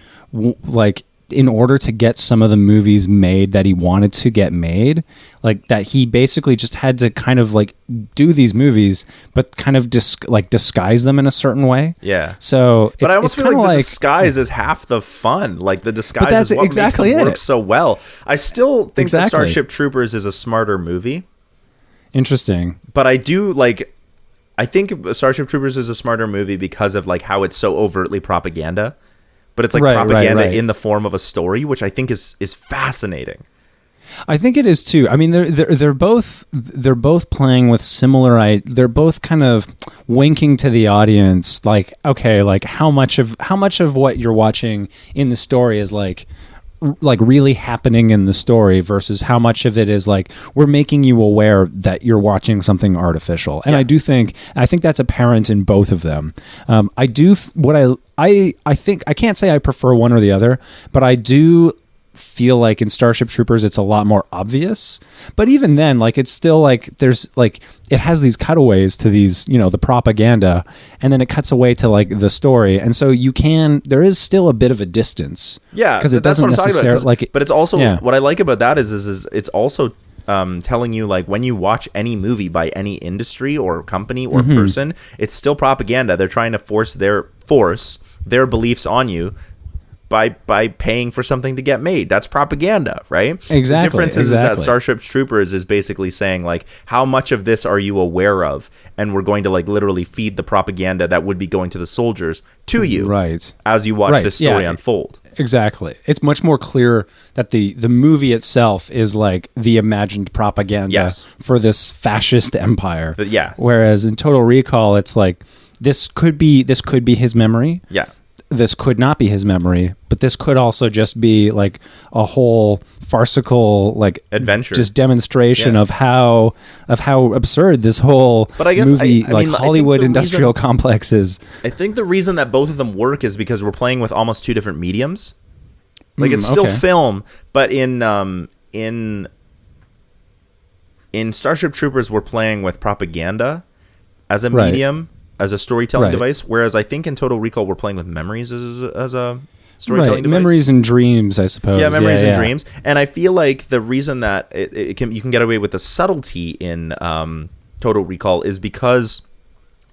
[SPEAKER 1] in order to get some of the movies made that he wanted to get made, like that he basically just had to kind of like do these movies, but kind of disguise them in a certain way.
[SPEAKER 2] Yeah.
[SPEAKER 1] So,
[SPEAKER 2] but I almost feel like the disguise is half the fun. Like the disguise is what
[SPEAKER 1] exactly
[SPEAKER 2] makes them work so well. I still think that Starship Troopers is a smarter movie.
[SPEAKER 1] Interesting.
[SPEAKER 2] But I think Starship Troopers is a smarter movie because of like how it's so overtly propaganda. But it's like propaganda in the form of a story, which I think is fascinating.
[SPEAKER 1] I think it is too. I mean, they're both playing with similar. They're both kind of winking to the audience, like, okay, like how much of what you're watching in the story is like really happening in the story versus how much of it is like we're making you aware that you're watching something artificial. And I think that's apparent in both of them. I think I can't say I prefer one or the other, but I do feel like in Starship Troopers it's a lot more obvious. But even then, like it's still like there's like it has these cutaways to these, the propaganda, and then it cuts away to like the story, and so there is still a bit of a distance.
[SPEAKER 2] Yeah,
[SPEAKER 1] because it doesn't necessarily like.
[SPEAKER 2] But it's also what I like about that is it's also telling you like when you watch any movie by any industry or company or person, it's still propaganda. They're trying to force their beliefs on you by paying for something to get made. That's propaganda, right?
[SPEAKER 1] Exactly.
[SPEAKER 2] The difference is that Starship Troopers is basically saying like, how much of this are you aware of? And we're going to like literally feed the propaganda that would be going to the soldiers to you,
[SPEAKER 1] right,
[SPEAKER 2] as you watch this story unfold.
[SPEAKER 1] Exactly. It's much more clear that the movie itself is like the imagined propaganda for this fascist empire. Whereas in Total Recall, it's like this could be his memory.
[SPEAKER 2] Yeah.
[SPEAKER 1] This could not be his memory, but this could also just be like a whole farcical like
[SPEAKER 2] adventure,
[SPEAKER 1] just demonstration of how absurd this whole movie Hollywood industrial complex is.
[SPEAKER 2] I think the reason that both of them work is because we're playing with almost two different mediums. Like it's still film, but in Starship Troopers we're playing with propaganda as a medium. As a storytelling device, whereas I think in Total Recall we're playing with memories as a storytelling device.
[SPEAKER 1] Memories and dreams, I suppose.
[SPEAKER 2] Yeah, memories and dreams. And I feel like the reason that you can get away with the subtlety in Total Recall is because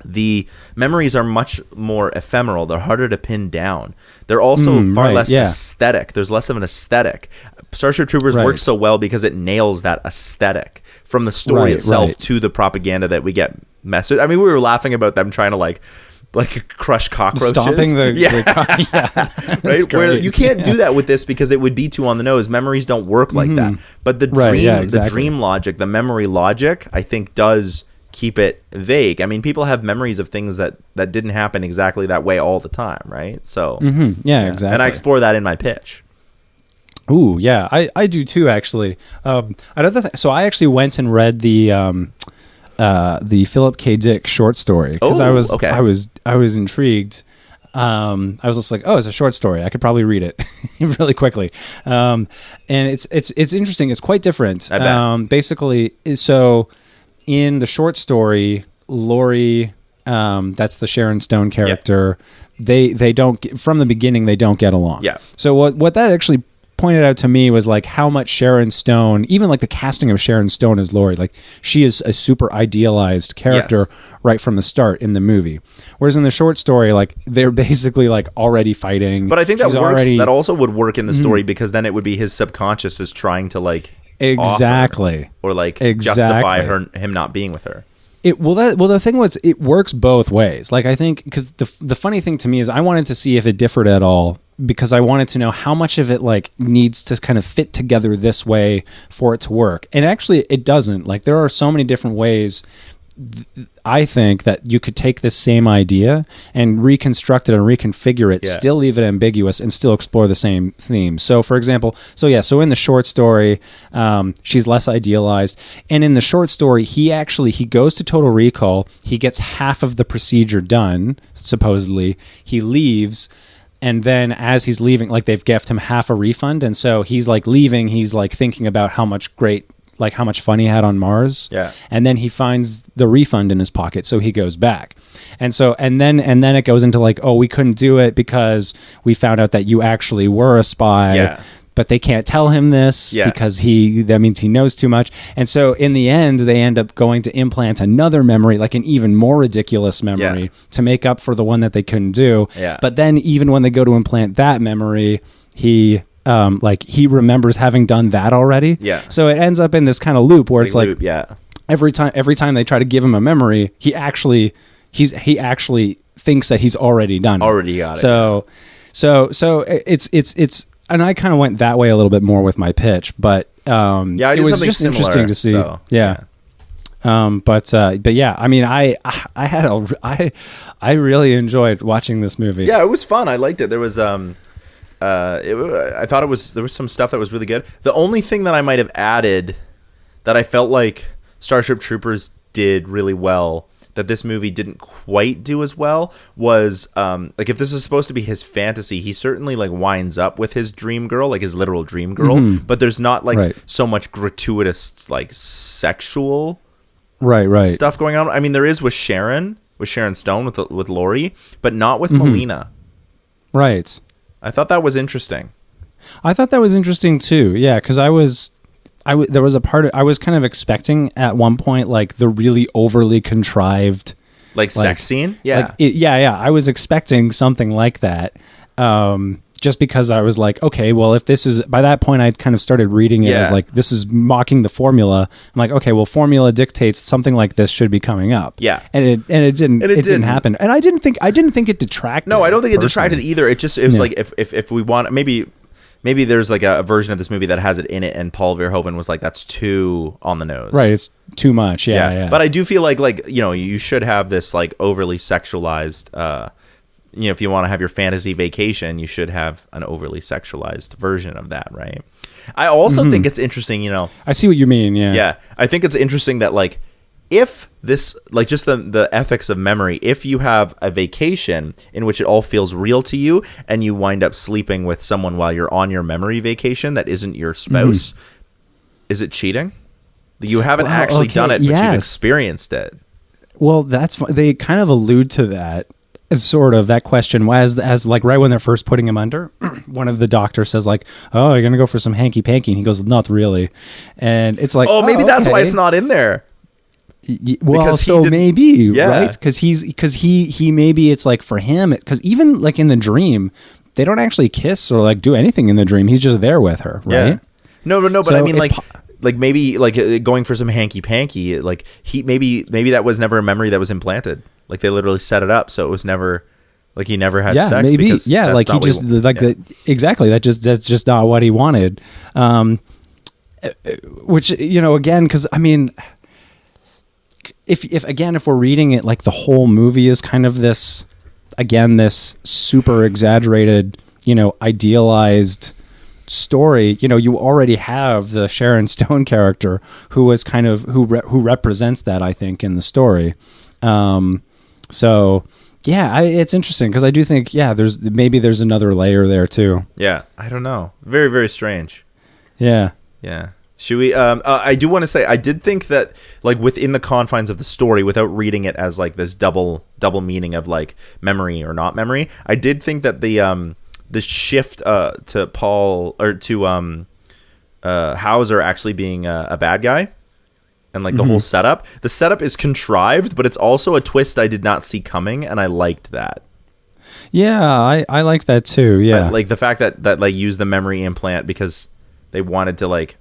[SPEAKER 2] the memories are much more ephemeral. They're harder to pin down. They're also far less aesthetic. There's less of an aesthetic. Starship Troopers works so well because it nails that aesthetic from the story itself to the propaganda that we get messaged. I mean, we were laughing about them trying to like crush cockroaches.
[SPEAKER 1] Stomping the
[SPEAKER 2] right? Where you can't do that with this because it would be too on the nose. Memories don't work like that. But the dream logic, the memory logic, I think does keep it vague. I mean, people have memories of things that didn't happen exactly that way all the time, right? So
[SPEAKER 1] exactly.
[SPEAKER 2] And I explore that in my pitch.
[SPEAKER 1] Ooh, yeah, I do too, actually. So I actually went and read the Philip K. Dick short story because I was intrigued. I was just like, oh, it's a short story. I could probably read it really quickly. And it's interesting. It's quite different.
[SPEAKER 2] I bet.
[SPEAKER 1] Basically, so in the short story, Laurie, that's the Sharon Stone character. Yeah. They don't, from the beginning, they don't get along.
[SPEAKER 2] Yeah.
[SPEAKER 1] So what that actually pointed out to me was like how much Sharon Stone, even like the casting of Sharon Stone as Laurie, like she is a super idealized character right from the start in the movie. Whereas in the short story, like they're basically like already fighting.
[SPEAKER 2] But I think that works. That also would work in the story because then it would be his subconscious is trying to like
[SPEAKER 1] exactly
[SPEAKER 2] or like justify him not being with her.
[SPEAKER 1] The thing was, it works both ways. Like, I think, because the funny thing to me is I wanted to see if it differed at all, because I wanted to know how much of it, like, needs to kind of fit together this way for it to work. And actually, it doesn't. Like, there are so many different ways, I think, that you could take this same idea and reconstruct it and reconfigure it, still leave it ambiguous, and still explore the same theme. So, for example, so in the short story, she's less idealized. And in the short story, he goes to Total Recall. He gets half of the procedure done, supposedly. He leaves. And then as he's leaving, like, they've given him half a refund. And so he's like leaving. He's like thinking about how much fun he had on Mars.
[SPEAKER 2] Yeah.
[SPEAKER 1] And then he finds the refund in his pocket, so he goes back. And so and then it goes into like, oh, we couldn't do it because we found out that you actually were a spy.
[SPEAKER 2] Yeah.
[SPEAKER 1] But they can't tell him this because that means he knows too much. And so in the end, they end up going to implant another memory, like an even more ridiculous memory to make up for the one that they couldn't do.
[SPEAKER 2] Yeah.
[SPEAKER 1] But then even when they go to implant that memory, he remembers having done that already.
[SPEAKER 2] Yeah.
[SPEAKER 1] So it ends up in this kind of loop where it's
[SPEAKER 2] like
[SPEAKER 1] every time they try to give him a memory, he actually thinks that he's already done it.
[SPEAKER 2] Already got
[SPEAKER 1] it. So it's and I kind of went that way a little bit more with my pitch, but
[SPEAKER 2] it
[SPEAKER 1] was just similar, interesting to see. So, but yeah, I mean, I really enjoyed watching this movie.
[SPEAKER 2] Yeah, it was fun. I liked it. There was I thought there was some stuff that was really good. The only thing that I might have added that I felt like Starship Troopers did really well that this movie didn't quite do as well was like, if this is supposed to be his fantasy, he certainly like winds up with his dream girl, like his literal dream girl, but there's not like so much gratuitous like sexual stuff going on. I mean, there is with Sharon Stone with Laurie, but not with Melina.
[SPEAKER 1] Right.
[SPEAKER 2] I thought that was interesting.
[SPEAKER 1] I thought that was interesting too. Yeah, because there was a part I was kind of expecting at one point, like the really overly contrived,
[SPEAKER 2] like sex scene. Yeah,
[SPEAKER 1] I was expecting something like that. Just because I was like, okay, well, if this is, by that point, I kind of started reading it as like, this is mocking the formula. I'm like, okay, well, formula dictates something like this should be coming up.
[SPEAKER 2] Yeah,
[SPEAKER 1] and it didn't happen. And I didn't think it detracted.
[SPEAKER 2] No, I don't think it detracted either. It was like, if we want, maybe there's like a version of this movie that has it in it, and Paul Verhoeven was like, that's too on the nose.
[SPEAKER 1] Right, it's too much. Yeah.
[SPEAKER 2] But I do feel like you should have this like overly sexualized. If you want to have your fantasy vacation, you should have an overly sexualized version of that, right? I also think it's interesting,
[SPEAKER 1] I see what you mean, yeah.
[SPEAKER 2] Yeah, I think it's interesting that, like, if this, like, just the ethics of memory, if you have a vacation in which it all feels real to you and you wind up sleeping with someone while you're on your memory vacation that isn't your spouse, is it cheating? You haven't actually done it, but you've experienced it.
[SPEAKER 1] Well, they kind of allude to that. Sort of that question as like right when they're first putting him under, one of the doctors says like, oh, you're gonna go for some hanky panky, and he goes, not really. And it's like,
[SPEAKER 2] maybe that's why it's not in there.
[SPEAKER 1] Well, so maybe right, because he maybe it's like for him, because even like in the dream they don't actually kiss or like do anything in the dream. He's just there with her, right?
[SPEAKER 2] No, but so I mean, like maybe like going for some hanky panky, like maybe that was never a memory that was implanted. Like they literally set it up so it was never, like he never had sex.
[SPEAKER 1] Maybe, like he just exactly. That's just not what he wanted. Which again, because I mean, if we're reading it like the whole movie is kind of this super exaggerated, idealized story, you know, you already have the Sharon Stone character who was kind of who represents that, I think, in the story. So yeah, it's interesting because I do think there's another layer there too.
[SPEAKER 2] Yeah, I don't know. Very, very strange.
[SPEAKER 1] Yeah.
[SPEAKER 2] Should we? I do want to say I did think that, like, within the confines of the story, without reading it as like this double meaning of like memory or not memory, I did think that the shift to Paul or to Hauser actually being a bad guy, and like the whole setup. The setup is contrived, but it's also a twist I did not see coming, and I liked that.
[SPEAKER 1] Yeah, I like that too. Yeah,
[SPEAKER 2] like the fact that like use the memory implant because they wanted to like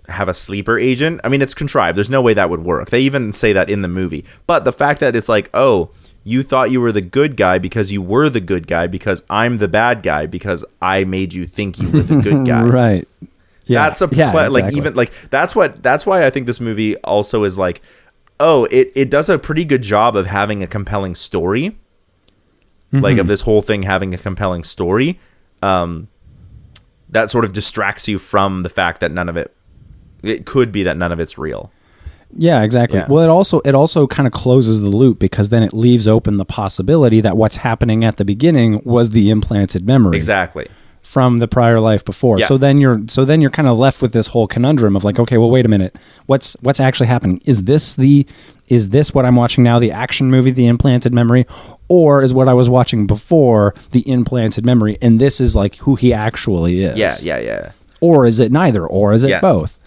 [SPEAKER 2] have a sleeper agent. I mean, it's contrived. There's no way that would work. They even say that in the movie. But the fact that it's like, oh, you thought you were the good guy because you were the good guy because I'm the bad guy because I made you think you were the good guy.
[SPEAKER 1] Right. Yeah.
[SPEAKER 2] That's like even like that's why I think this movie also is like, oh, it does a pretty good job of having a compelling story. Like of this whole thing having a compelling story. That sort of distracts you from the fact that it could be that none of it's real.
[SPEAKER 1] Yeah, exactly. Yeah. Well, it also kind of closes the loop because then it leaves open the possibility that what's happening at the beginning was the implanted memory.
[SPEAKER 2] Exactly.
[SPEAKER 1] From the prior life before. Yeah. So then you're kind of left with this whole conundrum of like, okay, well, wait a minute. What's actually happening? Is this what I'm watching now, the action movie, the implanted memory, or is what I was watching before the implanted memory and this is like who he actually is?
[SPEAKER 2] Yeah.
[SPEAKER 1] Or is it neither? Or is it both?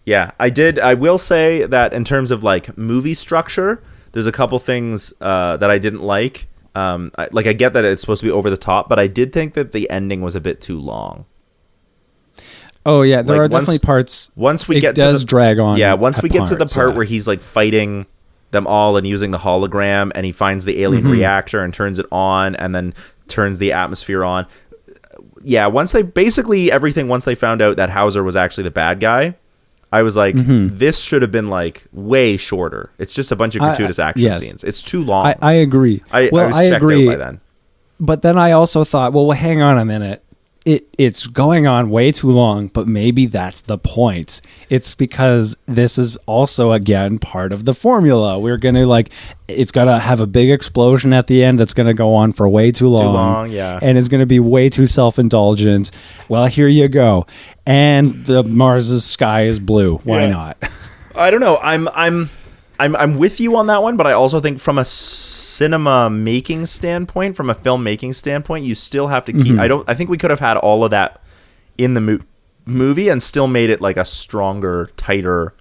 [SPEAKER 2] Yeah, I will say that in terms of like movie structure, there's a couple things that I didn't like. I get that it's supposed to be over the top, but I did think that the ending was a bit too long.
[SPEAKER 1] Oh yeah, there are definitely parts.
[SPEAKER 2] Once we get
[SPEAKER 1] does drag on.
[SPEAKER 2] Yeah, once we get to the part where he's like fighting them all and using the hologram, and he finds the alien reactor and turns it on, and then turns the atmosphere on. Yeah, once they found out that Hauser was actually the bad guy, I was like, this should have been like way shorter. It's just a bunch of gratuitous action scenes. It's too long.
[SPEAKER 1] I agree.
[SPEAKER 2] I was checked out by then.
[SPEAKER 1] But then I also thought, well, hang on a minute. It's going on way too long, but maybe that's the point. It's because this is also, again, part of the formula. We're going to it's going to have a big explosion at the end. It's going to go on for way too long.
[SPEAKER 2] Yeah.
[SPEAKER 1] And it's going to be way too self-indulgent. Well, here you go. And the Mars's sky is blue. Why not?
[SPEAKER 2] I don't know. I'm with you on that one, but I also think from a cinema making standpoint, from a filmmaking standpoint, you still have to keep. I think we could have had all of that in the movie and still made it like a stronger, tighter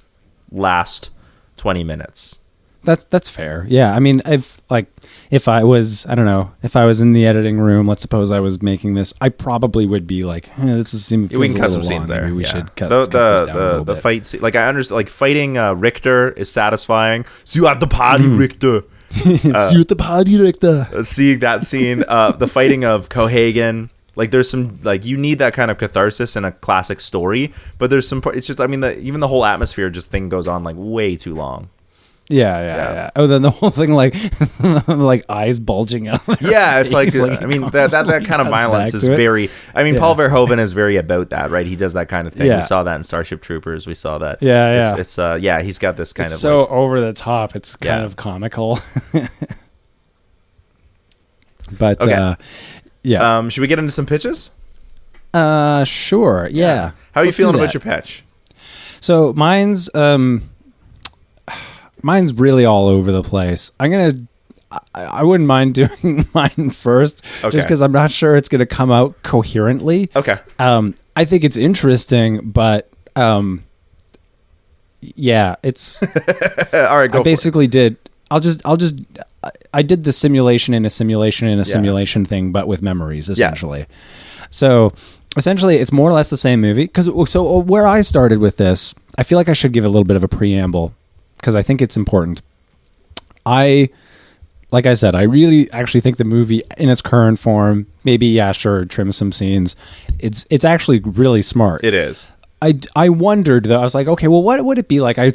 [SPEAKER 2] last 20 minutes.
[SPEAKER 1] That's fair. Yeah, I mean, if I was in the editing room, let's suppose I was making this, I probably would be like, this is we
[SPEAKER 2] can cut some scenes there.
[SPEAKER 1] Maybe we should cut
[SPEAKER 2] the
[SPEAKER 1] this down a little bit.
[SPEAKER 2] fight scene. Like I understand, like fighting Richter is satisfying. See you at the party, Richter.
[SPEAKER 1] See you at the party, Richter.
[SPEAKER 2] Seeing that scene, the fighting of Cohagen. Like there's some you need that kind of catharsis in a classic story, but there's some. It's just even the whole atmosphere thing goes on like way too long.
[SPEAKER 1] Yeah. Oh, then the whole thing like eyes bulging out.
[SPEAKER 2] Yeah, it's like I mean that kind of violence is very. I mean, Paul Verhoeven is very about that, right? He does that kind of thing. We saw that in Starship Troopers. We saw that.
[SPEAKER 1] Yeah.
[SPEAKER 2] It's he's got this kind of
[SPEAKER 1] so over the top. It's kind of comical. But
[SPEAKER 2] okay.
[SPEAKER 1] Yeah.
[SPEAKER 2] Should we get into some pitches?
[SPEAKER 1] Sure. Yeah.
[SPEAKER 2] How are you feeling about your pitch?
[SPEAKER 1] So mine's really all over the place. I wouldn't mind doing mine first, just because I'm not sure it's going to come out coherently.
[SPEAKER 2] Okay.
[SPEAKER 1] I think it's interesting, but yeah, it's
[SPEAKER 2] all right.
[SPEAKER 1] I basically did. I did the simulation in a simulation in a simulation thing, but with memories essentially. Yeah. So essentially, it's more or less the same movie. So where I started with this, I feel like I should give a little bit of a preamble, because I think it's important. Like I said, I really actually think the movie in its current form, maybe, sure, trim some scenes. It's actually really smart.
[SPEAKER 2] It is.
[SPEAKER 1] I wondered, though, I was like, okay, well, what would it be like? I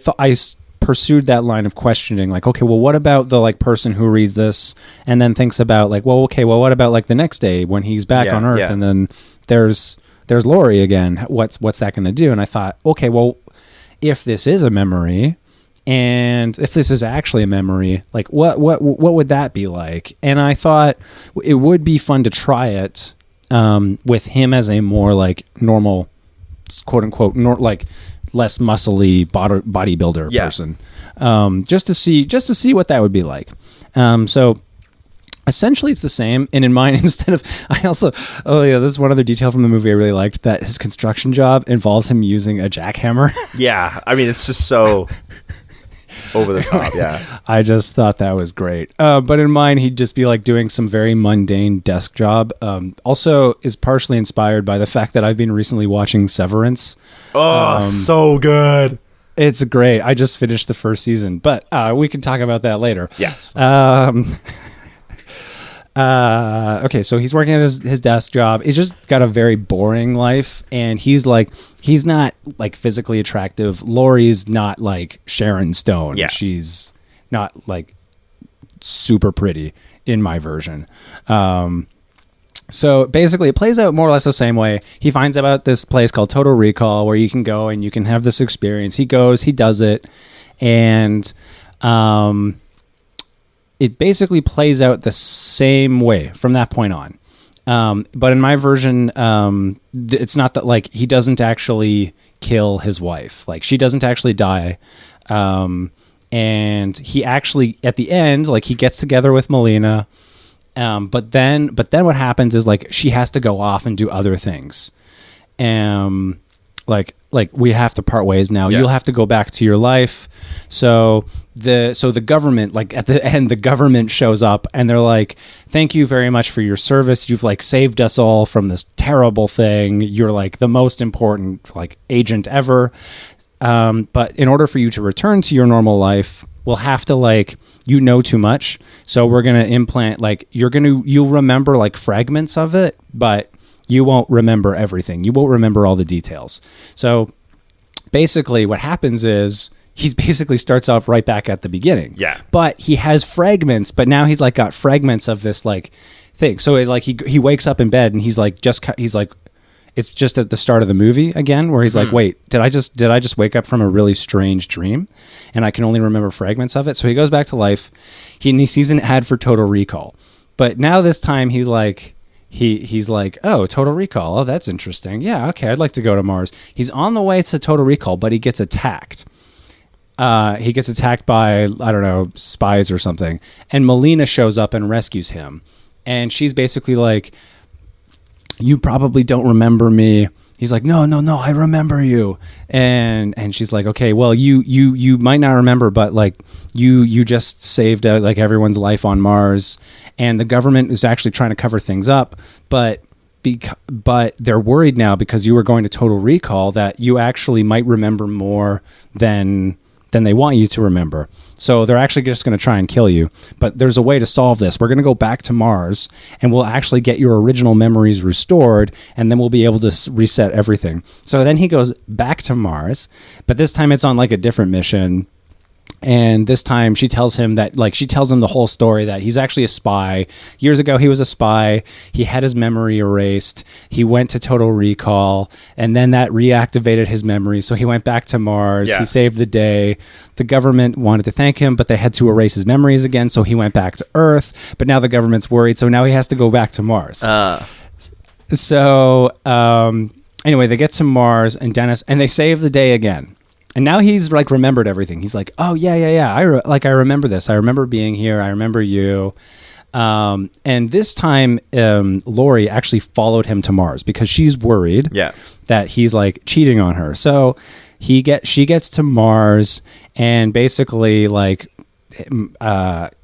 [SPEAKER 1] pursued that line of questioning, like, okay, well, what about the person who reads this and then thinks about what about the next day when he's back on Earth, and then there's there's Lori again. What's that going to do? And I thought, okay, well, if this is a memory, and if this is actually a memory, like what would that be like? And I thought it would be fun to try it with him as a more like normal, quote unquote, like less muscly bodybuilder person, just to see what that would be like. So essentially it's the same. And in mine, instead of, this is one other detail from the movie I really liked, that his construction job involves him using a jackhammer.
[SPEAKER 2] Yeah, I mean, it's just so over the top. Yeah,
[SPEAKER 1] I just thought that was great. But in mine, he'd just be like doing some very mundane desk job. Also is partially inspired by the fact that I've been recently watching Severance.
[SPEAKER 2] Oh, so good.
[SPEAKER 1] It's great. I just finished the first season, but we can talk about that later.
[SPEAKER 2] Yes.
[SPEAKER 1] Okay, so he's working at his desk job. He's just got a very boring life, and he's not like physically attractive. Lori's not like Sharon Stone.
[SPEAKER 2] Yeah.
[SPEAKER 1] She's not like super pretty in my version. So basically it plays out more or less the same way. He finds out about this place called Total Recall where you can go and you can have this experience. He goes, he does it, and it basically plays out the same way from that point on. But in my version, it's not that like he doesn't actually kill his wife. Like she doesn't actually die. And he actually, at the end, like he gets together with Melina. But then what happens is like she has to go off and do other things. Like we have to part ways now. Yeah. You'll have to go back to your life. So the government, like at the end, the government shows up and they're like, thank you very much for your service. You've like saved us all from this terrible thing. You're like the most important like agent ever. But in order for you to return to your normal life, we'll have to like, you know too much. So we're going to implant like, you'll remember like fragments of it, but you won't remember everything. You won't remember all the details. So basically what happens is he basically starts off right back at the beginning.
[SPEAKER 2] Yeah.
[SPEAKER 1] But he has fragments, but now he's like got fragments of this like thing. So it, like he wakes up in bed and he's like it's just at the start of the movie again where he's like, wait, did I just wake up from a really strange dream and I can only remember fragments of it? So he goes back to life. He sees an ad for Total Recall. But now this time he's like, he's like, oh, Total Recall. Oh, that's interesting. Yeah, okay, I'd like to go to Mars. He's on the way to Total Recall, but he gets attacked. He gets attacked by, I don't know, spies or something. And Melina shows up and rescues him. And she's basically like, you probably don't remember me. He's like, no, I remember you. And she's like, okay, well, you might not remember, but like you just saved like everyone's life on Mars, and the government is actually trying to cover things up, but they're worried now because you were going to Total Recall that you actually might remember more than they want you to remember. So they're actually just going to try and kill you. But there's a way to solve this. We're going to go back to Mars and we'll actually get your original memories restored, and then we'll be able to reset everything. So then he goes back to Mars, but this time it's on like a different mission. And this time she tells him the whole story that he's actually a spy. Years ago, he was a spy. He had his memory erased. He went to Total Recall, and then that reactivated his memory. So he went back to Mars. Yeah. He saved the day. The government wanted to thank him, but they had to erase his memories again. So he went back to Earth, but now the government's worried. So now he has to go back to Mars. Anyway, they get to Mars and Dennis, and they save the day again. And now he's like remembered everything. He's like, oh yeah. I remember this. I remember being here. I remember you. And this time, Lori actually followed him to Mars because she's worried that he's like cheating on her. So she gets to Mars, and basically like Quaid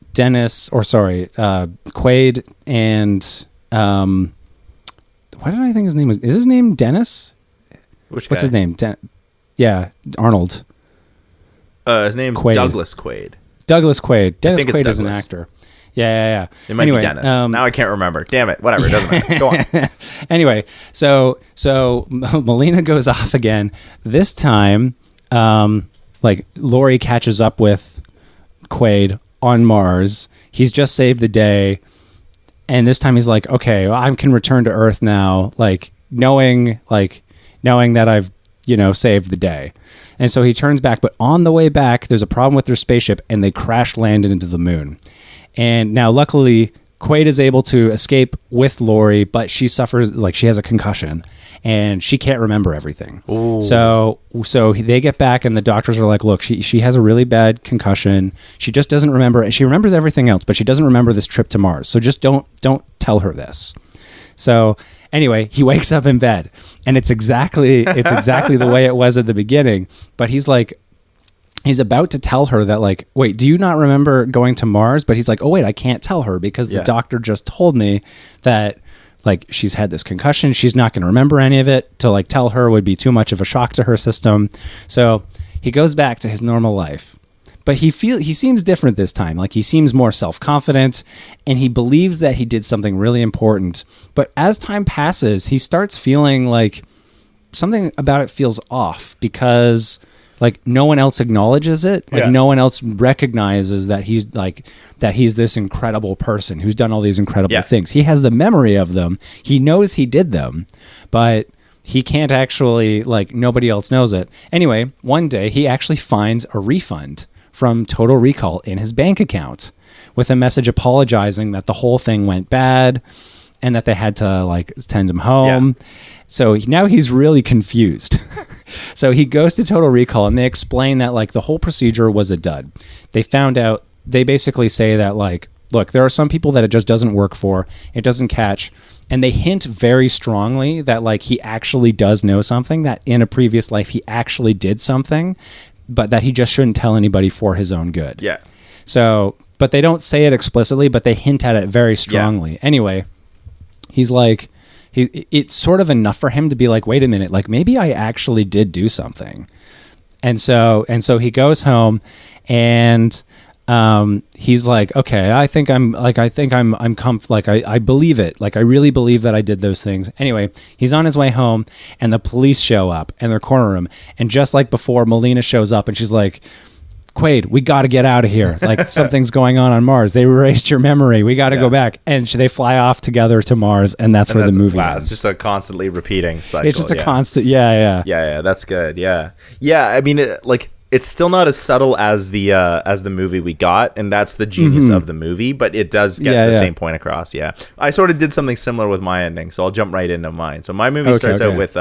[SPEAKER 1] and why did I think his name was? Is his name Dennis?
[SPEAKER 2] What's
[SPEAKER 1] his name? Yeah, Arnold.
[SPEAKER 2] His name's
[SPEAKER 1] Quaid.
[SPEAKER 2] Douglas Quaid.
[SPEAKER 1] Douglas Quaid. Dennis Quaid is an actor. Yeah.
[SPEAKER 2] It might be Dennis. Now I can't remember. Damn it. Whatever. It doesn't matter. Go on.
[SPEAKER 1] Anyway, so Melina goes off again. This time, like Lori catches up with Quaid on Mars. He's just saved the day. And this time he's like, okay, well, I can return to Earth now. Like, knowing that I've, saved the day. And so he turns back, but on the way back, there's a problem with their spaceship and they crash land into the moon. And now luckily Quaid is able to escape with Lori, but she suffers, she has a concussion and she can't remember everything. Ooh. So they get back and the doctors are like, look, she has a really bad concussion. She just doesn't remember. She remembers everything else, but she doesn't remember this trip to Mars. So just don't tell her this. So anyway, he wakes up in bed and it's exactly the way it was at the beginning. But he's about to tell her that wait, do you not remember going to Mars? But he's like, oh wait, I can't tell her because the doctor just told me that she's had this concussion. She's not going to remember any of it. To tell her would be too much of a shock to her system. So he goes back to his normal life. But he seems different this time. He seems more self-confident and he believes that he did something really important. But as time passes, he starts feeling like something about it feels off because no one else acknowledges it. No one else recognizes that he's this incredible person who's done all these incredible things. He has the memory of them. He knows he did them, but he can't actually, nobody else knows it. Anyway, one day he actually finds a refund from Total Recall in his bank account with a message apologizing that the whole thing went bad and that they had to send him home. Yeah. So now he's really confused. So he goes to Total Recall and they explain that the whole procedure was a dud. They found out, they basically say that look, there are some people that it just doesn't work for. It doesn't catch. And they hint very strongly that he actually does know something, that in a previous life he actually did something, but that he just shouldn't tell anybody for his own good. Yeah. So, but they don't say it explicitly, but they hint at it very strongly. Yeah. Anyway, he's it's sort of enough for him to be wait a minute, maybe I actually did do something. And so he goes home and he's okay, I believe it. I really believe that I did those things. Anyway, he's on his way home and the police show up and they're corner him. And just like before, Melina shows up and she's like, Quaid, we got to get out of here. Something's going on Mars. They erased your memory. We got to go back. And they fly off together to Mars. And that's where the movie ends.
[SPEAKER 2] It's just a constantly repeating cycle.
[SPEAKER 1] It's just a constant. Yeah.
[SPEAKER 2] That's good. Yeah. I mean, it's still not as subtle as the movie we got, and that's the genius of the movie, but it does get the same point across. Yeah. I sort of did something similar with my ending, so I'll jump right into mine. So my movie starts out with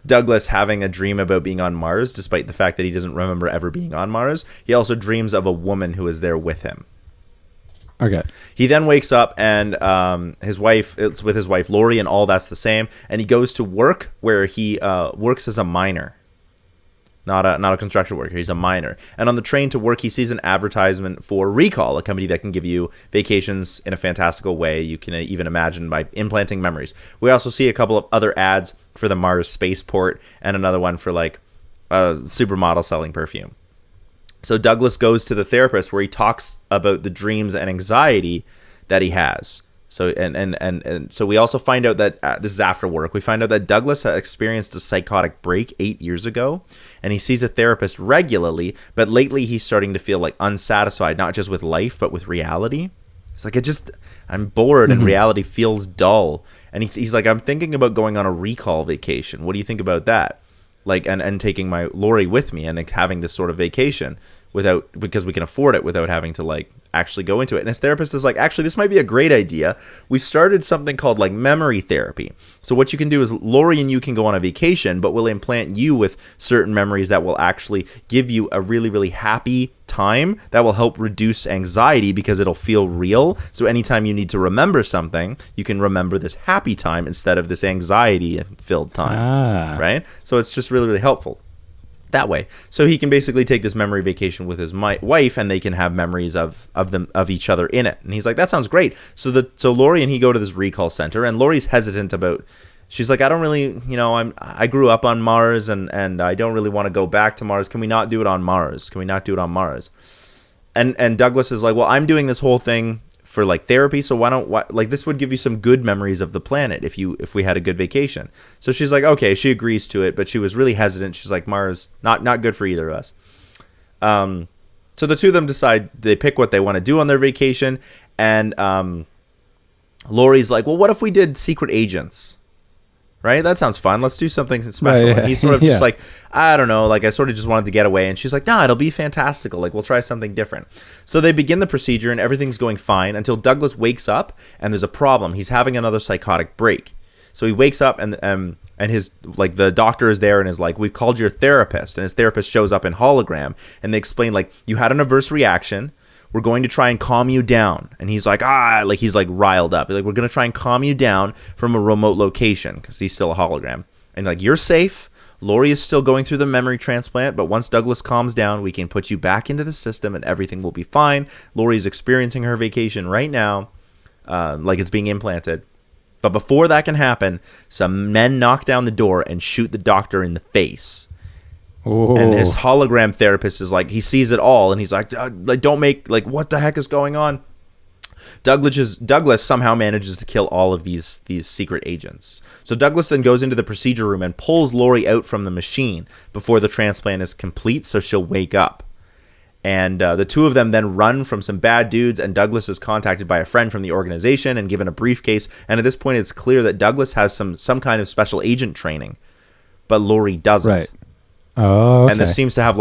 [SPEAKER 2] Douglas having a dream about being on Mars, despite the fact that he doesn't remember ever being on Mars. He also dreams of a woman who is there with him.
[SPEAKER 1] Okay.
[SPEAKER 2] He then wakes up and it's with his wife Lori, and all that's the same. And he goes to work where he works as a miner. Not a construction worker. He's a miner. And on the train to work, he sees an advertisement for Recall, a company that can give you vacations in a fantastical way you can even imagine by implanting memories. We also see a couple of other ads for the Mars spaceport and another one for a supermodel selling perfume. So Douglas goes to the therapist where he talks about the dreams and anxiety that he has. So and so we also find out that this is after work. We find out that Douglas had experienced a psychotic break 8 years ago, and he sees a therapist regularly. But lately, he's starting to feel unsatisfied, not just with life, but with reality. It's I'm bored, and reality feels dull. And he's like, I'm thinking about going on a Recall vacation. What do you think about that? And taking my Lori with me and having this sort of vacation because we can afford it without having to actually go into it. And his therapist is actually, this might be a great idea. We've started something called memory therapy. So what you can do is Lori and you can go on a vacation, but we'll implant you with certain memories that will actually give you a really, really happy time that will help reduce anxiety because it'll feel real. So anytime you need to remember something, you can remember this happy time instead of this anxiety-filled time, right? So it's just really, really helpful that way. So he can basically take this memory vacation with his wife, and they can have memories of each other in it. And he's like, that sounds great. So Lori and he go to this Recall center, and Lori's hesitant about. She's like, I don't really, I grew up on Mars, and I don't really want to go back to Mars. Can we not do it on Mars? And Douglas is like, well, I'm doing this whole thing for therapy, so why this would give you some good memories of the planet if we had a good vacation. So she's like, okay, she agrees to it, but she was really hesitant. She's like, Mars, not good for either of us. So the two of them decide, they pick what they want to do on their vacation, and Lori's like, well, what if we did secret agents? right? That sounds fun. Let's do something special.
[SPEAKER 1] Right, yeah.
[SPEAKER 2] And he's sort of just
[SPEAKER 1] Yeah.
[SPEAKER 2] like, I don't know, like I sort of just wanted to get away. And she's like, no, it'll be fantastical. Like we'll try something different. So they begin the procedure and everything's going fine until Douglas wakes up and there's a problem. He's having another psychotic break. So he wakes up and his like the doctor is there and is like, we've called your therapist, and his therapist shows up in hologram and they explain like, you had an adverse reaction. We're going to try and calm you down. And he's like, like he's like riled up. Like, we're going to try and calm you down from a remote location because he's still a hologram. And like, you're safe. Laurie is still going through the memory transplant, but once Douglas calms down, we can put you back into the system and everything will be fine. Laurie's experiencing her vacation right now, like it's being implanted. But before that can happen, some men knock down the door and shoot the doctor in the face.
[SPEAKER 1] Ooh.
[SPEAKER 2] And his hologram therapist is like, he sees it all, and he's like, don't make, like, what the heck is going on? Douglas somehow manages to kill all of these secret agents. So Douglas then goes into the procedure room and pulls Laurie out from the machine before the transplant is complete, so she'll wake up. And the two of them then run from some bad dudes, and Douglas is contacted by a friend from the organization and given a briefcase. And at this point, it's clear that Douglas has some kind of special agent training, but Laurie doesn't.
[SPEAKER 1] Right. Oh, okay.
[SPEAKER 2] And this seems to have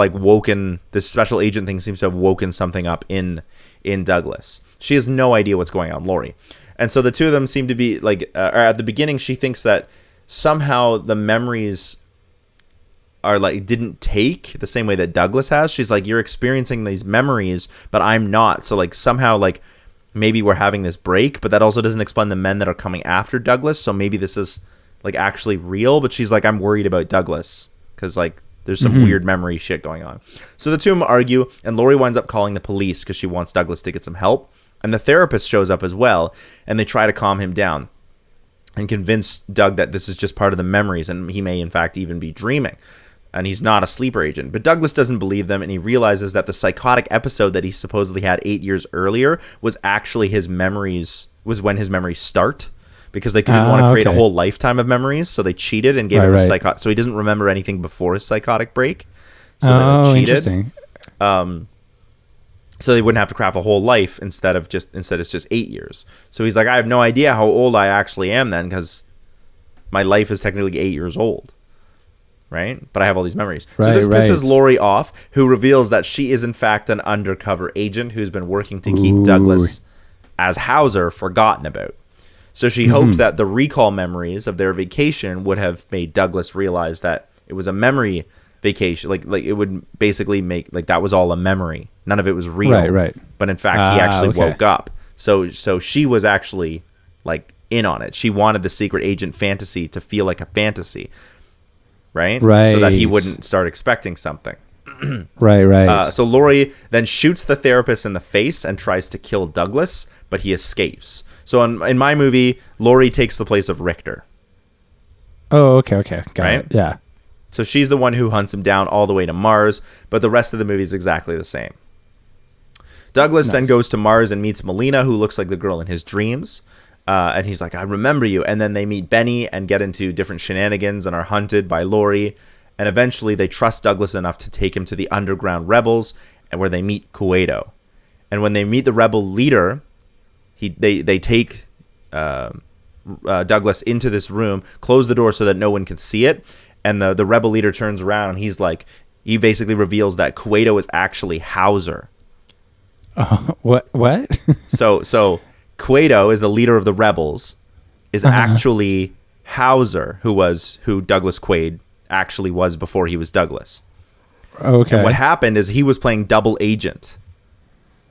[SPEAKER 2] this special agent thing seems to have woken something up in Douglas. She has no idea what's going on, Laurie. And so the two of them seem to be like, at the beginning, she thinks that somehow the memories are like, didn't take the same way that Douglas has. She's like, you're experiencing these memories, but I'm not. So like somehow like maybe we're having this break, but that also doesn't explain the men that are coming after Douglas. So maybe this is like actually real, but she's like, I'm worried about Douglas because like, there's some weird memory shit going on. So the two of them argue, and Laurie winds up calling the police because she wants Douglas to get some help. And the therapist shows up as well, and they try to calm him down and convince Doug that this is just part of the memories, and he may, in fact, even be dreaming. And he's not a sleeper agent. But Douglas doesn't believe them, and he realizes that the psychotic episode that he supposedly had 8 years earlier was actually was when his memories start. Because they didn't want to create a whole lifetime of memories, so they cheated and gave him a psychotic. So he doesn't remember anything before his psychotic break. So they cheated.
[SPEAKER 1] Interesting.
[SPEAKER 2] So they wouldn't have to craft a whole life instead it's just 8 years. So he's like, I have no idea how old I actually am then, because my life is technically 8 years old, right? But I have all these memories. So this pisses Laurie off, who reveals that she is in fact an undercover agent who's been working to keep Douglas as Hauser forgotten about. So she hoped that the recall memories of their vacation would have made Douglas realize that it was a memory vacation. Like it would basically make like that was all a memory. None of it was real.
[SPEAKER 1] Right.
[SPEAKER 2] But in fact, he actually woke up. So she was actually like in on it. She wanted the secret agent fantasy to feel like a fantasy. Right. So that he wouldn't start expecting something.
[SPEAKER 1] Right.
[SPEAKER 2] So Laurie then shoots the therapist in the face and tries to kill Douglas, but he escapes. So in my movie, Laurie takes the place of Richter.
[SPEAKER 1] Oh, okay. Got it. Yeah.
[SPEAKER 2] So she's the one who hunts him down all the way to Mars, but the rest of the movie is exactly the same. Douglas then goes to Mars and meets Melina, who looks like the girl in his dreams. And he's like, I remember you. And then they meet Benny and get into different shenanigans and are hunted by Laurie. And eventually they trust Douglas enough to take him to the underground rebels, and where they meet Cueto. And when they meet the rebel leader, they take Douglas into this room, close the door so that no one can see it. And the rebel leader turns around and he basically reveals that Cueto is actually Hauser.
[SPEAKER 1] What?
[SPEAKER 2] So Cueto is the leader of the rebels, is actually Hauser, who Douglas Quaid actually was before he was Douglas.
[SPEAKER 1] Okay.
[SPEAKER 2] And what happened is he was playing double agent.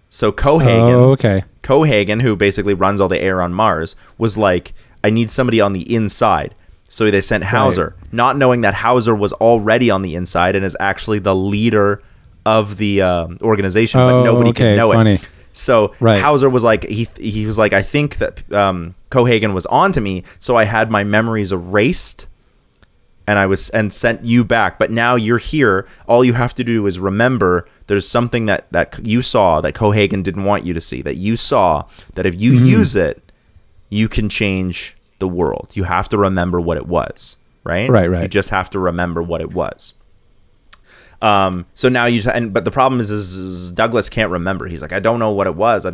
[SPEAKER 2] So Cohagen, who basically runs all the air on Mars, was like, I need somebody on the inside. So they sent Hauser, not knowing that Hauser was already on the inside and is actually the leader of the organization, but nobody can know it. So Hauser was like, he was like, I think that Cohagen was onto me, so I had my memories erased. And sent you back, but now you're here. All you have to do is remember there's something that you saw that Cohagen didn't want you to see, that you saw, that if you use it, you can change the world. You have to remember what it was, right?
[SPEAKER 1] Right.
[SPEAKER 2] You just have to remember what it was. So now but the problem is Douglas can't remember. He's like, I don't know what it was,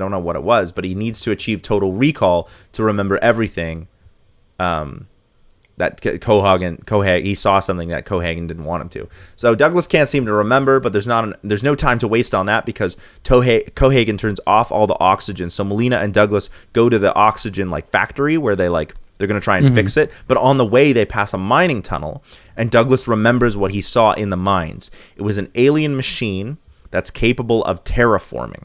[SPEAKER 2] but he needs to achieve total recall to remember everything. that Cohagen, he saw something that Cohagen didn't want him to. So Douglas can't seem to remember, but there's no time to waste on that because Cohagen turns off all the oxygen. So Melina and Douglas go to the oxygen like factory where they're going to try and fix it. But on the way, they pass a mining tunnel, and Douglas remembers what he saw in the mines. It was an alien machine that's capable of terraforming.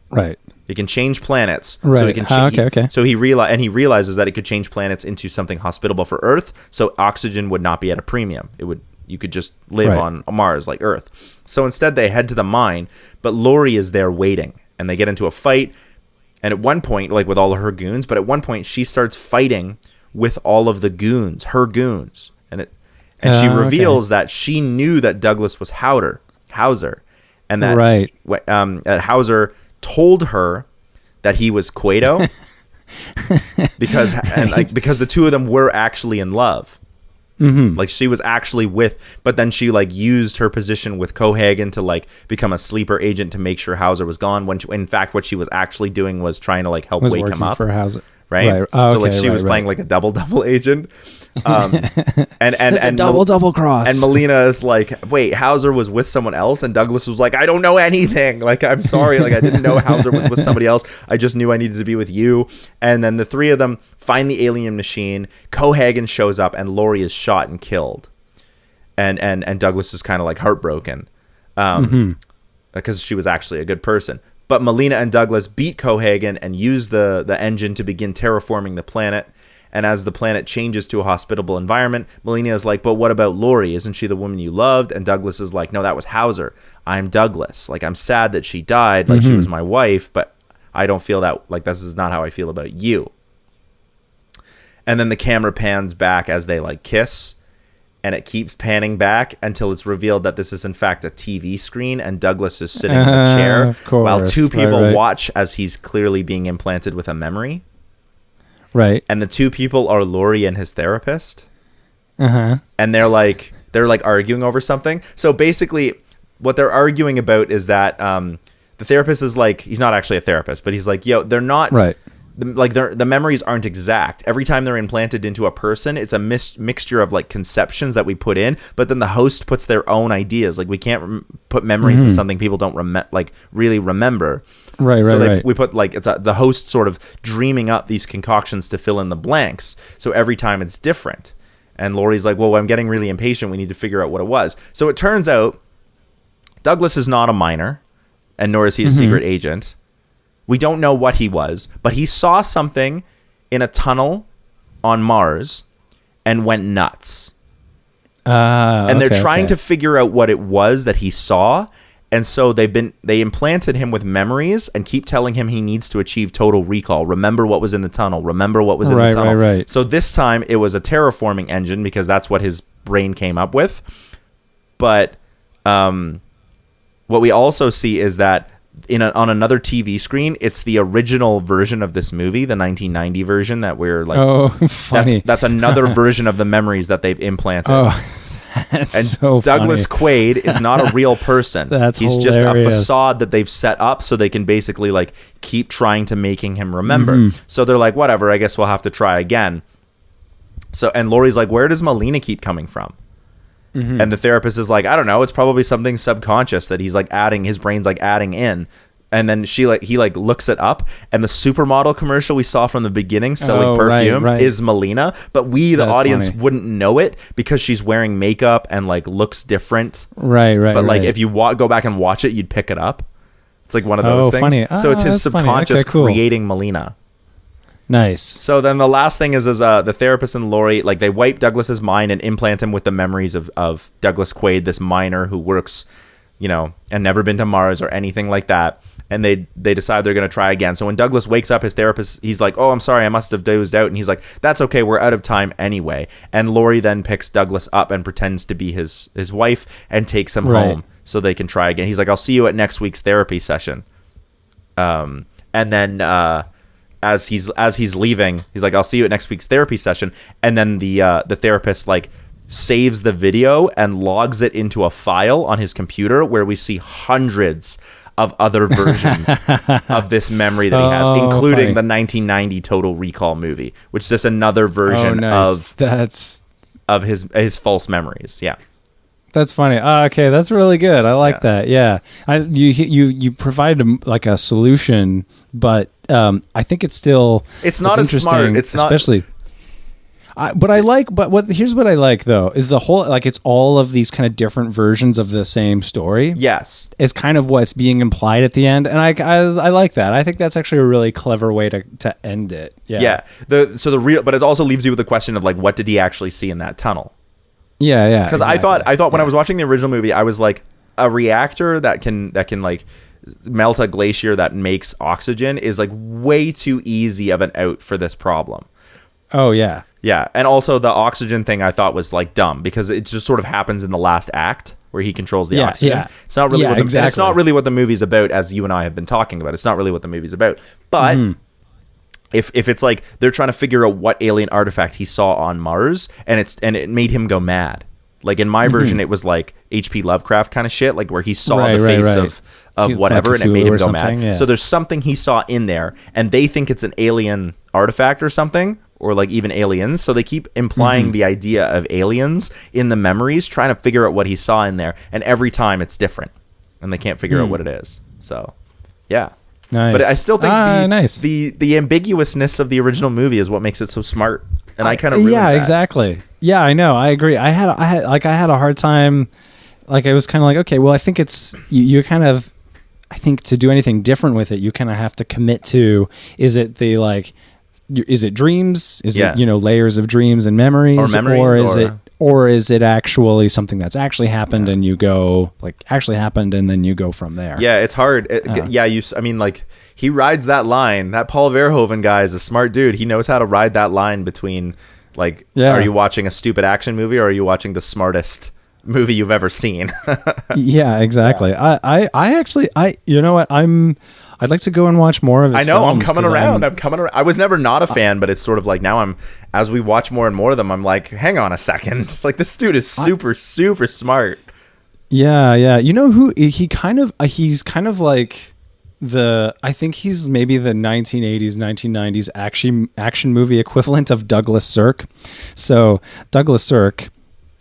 [SPEAKER 1] Right.
[SPEAKER 2] It can change planets.
[SPEAKER 1] Right.
[SPEAKER 2] So it can
[SPEAKER 1] okay.
[SPEAKER 2] So he realizes that it could change planets into something hospitable for Earth. So oxygen would not be at a premium. You could just live on Mars like Earth. So instead they head to the mine, but Laurie is there waiting, and they get into a fight. And at one point, like with all of her goons, but at one point she starts fighting with all of the goons, her goons, and she reveals that she knew that Douglas was Hauser, and that Hauser told her that he was Cueto because the two of them were actually in love. Like she was actually but then she like used her position with Cohagen to like become a sleeper agent to make sure Hauser was gone, when in fact what she was actually doing was trying to like help wake him up
[SPEAKER 1] for Hauser.
[SPEAKER 2] Right. So like she was playing like a double agent. And
[SPEAKER 1] double cross.
[SPEAKER 2] And Melina is like, wait, Hauser was with someone else? And Douglas was like, I don't know anything. Like, I'm sorry. Like, I didn't know Hauser was with somebody else. I just knew I needed to be with you. And then the three of them find the alien machine. Cohagen shows up, and Laurie is shot and killed. And Douglas is kind of like heartbroken because she was actually a good person. But Melina and Douglas beat Cohagen and use the engine to begin terraforming the planet. And as the planet changes to a hospitable environment, Melina is like, but what about Laurie? Isn't she the woman you loved? And Douglas is like, no, that was Hauser. I'm Douglas. Like, I'm sad that she died. Like, she was my wife, but I don't feel that, like, this is not how I feel about you. And then the camera pans back as they, like, kiss. And it keeps panning back until it's revealed that this is, in fact, a TV screen. And Douglas is sitting in a chair while two people watch as he's clearly being implanted with a memory.
[SPEAKER 1] Right.
[SPEAKER 2] And the two people are Laurie and his therapist.
[SPEAKER 1] And
[SPEAKER 2] they're like arguing over something. So basically what they're arguing about is that the therapist is like, he's not actually a therapist, but he's like, yo, they're not the memories aren't exact. Every time they're implanted into a person, it's a mixture of like conceptions that we put in, but then the host puts their own ideas. Like we can't put memories of something people don't really remember. So we put like the host sort of dreaming up these concoctions to fill in the blanks. So every time it's different. And Laurie's like, well, I'm getting really impatient. We need to figure out what it was. So it turns out Douglas is not a miner, and nor is he a secret agent. We don't know what he was, but he saw something in a tunnel on Mars and went nuts. And they're trying to figure out what it was that he saw. And so they implanted him with memories and keep telling him he needs to achieve total recall. Remember what was in the tunnel. Remember what was in the tunnel.
[SPEAKER 1] Right.
[SPEAKER 2] So this time it was a terraforming engine because that's what his brain came up with. But what we also see is that on another TV screen, it's the original version of this movie, the 1990 version that we're like.
[SPEAKER 1] Oh, funny.
[SPEAKER 2] That's another version of the memories that they've implanted.
[SPEAKER 1] Oh, that's
[SPEAKER 2] and
[SPEAKER 1] so
[SPEAKER 2] Douglas
[SPEAKER 1] funny.
[SPEAKER 2] Quaid is not a real person.
[SPEAKER 1] He's
[SPEAKER 2] hilarious. Just a facade that they've set up so they can basically like keep trying to making him remember. So they're like, whatever, I guess we'll have to try again. So and Laurie's like, where does Melina keep coming from? And the therapist is like, I don't know. It's probably something subconscious that he's like his brain's like adding in. And then he looks it up, and the supermodel commercial we saw from the beginning selling perfume is Melina, but the audience wouldn't know it because she's wearing makeup and like looks different.
[SPEAKER 1] Right.
[SPEAKER 2] But like if you go back and watch it, you'd pick it up. It's like one of those things.
[SPEAKER 1] Funny.
[SPEAKER 2] So it's his subconscious creating Melina.
[SPEAKER 1] Nice.
[SPEAKER 2] So then the last thing is the therapist and Laurie, like they wipe Douglas's mind and implant him with the memories of Douglas Quaid, this miner who works, and never been to Mars or anything like that. And they decide they're going to try again. So when Douglas wakes up, his therapist, he's like, oh, I'm sorry, I must have dozed out. And he's like, that's okay, we're out of time anyway. And Laurie then picks Douglas up and pretends to be his wife and takes him home so they can try again. He's like, I'll see you at next week's therapy session. And then as he's leaving, he's like, I'll see you at next week's therapy session. And then the therapist like saves the video and logs it into a file on his computer where we see hundreds of other versions of this memory that he has, including the 1990 Total Recall movie, which is just another version of his false memories. Yeah.
[SPEAKER 1] That's funny. Okay, that's really good. I like that. Yeah, you provide a solution, but I think it's still
[SPEAKER 2] it's not as smart. It's not
[SPEAKER 1] especially. Here's what I like though is the whole it's all of these kind of different versions of the same story.
[SPEAKER 2] Yes,
[SPEAKER 1] is kind of what's being implied at the end, and I like that. I think that's actually a really clever way to end it. Yeah.
[SPEAKER 2] But it also leaves you with the question of what did he actually see in that tunnel?
[SPEAKER 1] Yeah.
[SPEAKER 2] Because exactly. I thought when I was watching the original movie, I was like, a reactor that can melt a glacier that makes oxygen is way too easy of an out for this problem.
[SPEAKER 1] Oh yeah.
[SPEAKER 2] Yeah, and also the oxygen thing I thought was dumb because it just sort of happens in the last act where he controls the oxygen. Yeah. It's not really exactly. It's not really what the movie's about, as you and I have been talking about. It's not really what the movie's about. But if it's they're trying to figure out what alien artifact he saw on Mars and it made him go mad. In my version, it was H.P. Lovecraft kind of shit, where he saw the face of whatever and it made him go mad. Yeah. So there's something he saw in there and they think it's an alien artifact or something, or even aliens. So they keep implying the idea of aliens in the memories, trying to figure out what he saw in there. And every time it's different and they can't figure out what it is. So, yeah.
[SPEAKER 1] Nice.
[SPEAKER 2] But I still think the ambiguousness of the original movie is what makes it so smart. And I kind of
[SPEAKER 1] exactly. Yeah, I know. I agree. I had a hard time. I was kind of okay, well, I think it's you kind of. I think to do anything different with it, you kind of have to commit to. Is it is it dreams? Is it layers of dreams and memories, or is it actually something that's actually happened and you go actually happened and then you go from there?
[SPEAKER 2] Yeah, it's hard. He rides that line. That Paul Verhoeven guy is a smart dude. He knows how to ride that line between are you watching a stupid action movie or are you watching the smartest movie you've ever seen?
[SPEAKER 1] Yeah, exactly. Yeah. I actually you know what I'd like to go and watch more of his
[SPEAKER 2] I know,
[SPEAKER 1] films.
[SPEAKER 2] I'm coming around. I was never not a fan, but it's sort of now as we watch more and more of them, I'm hang on a second. This dude is super smart.
[SPEAKER 1] Yeah. You know who he's kind of I think he's maybe the 1980s, 1990s action movie equivalent of Douglas Sirk. So Douglas Sirk,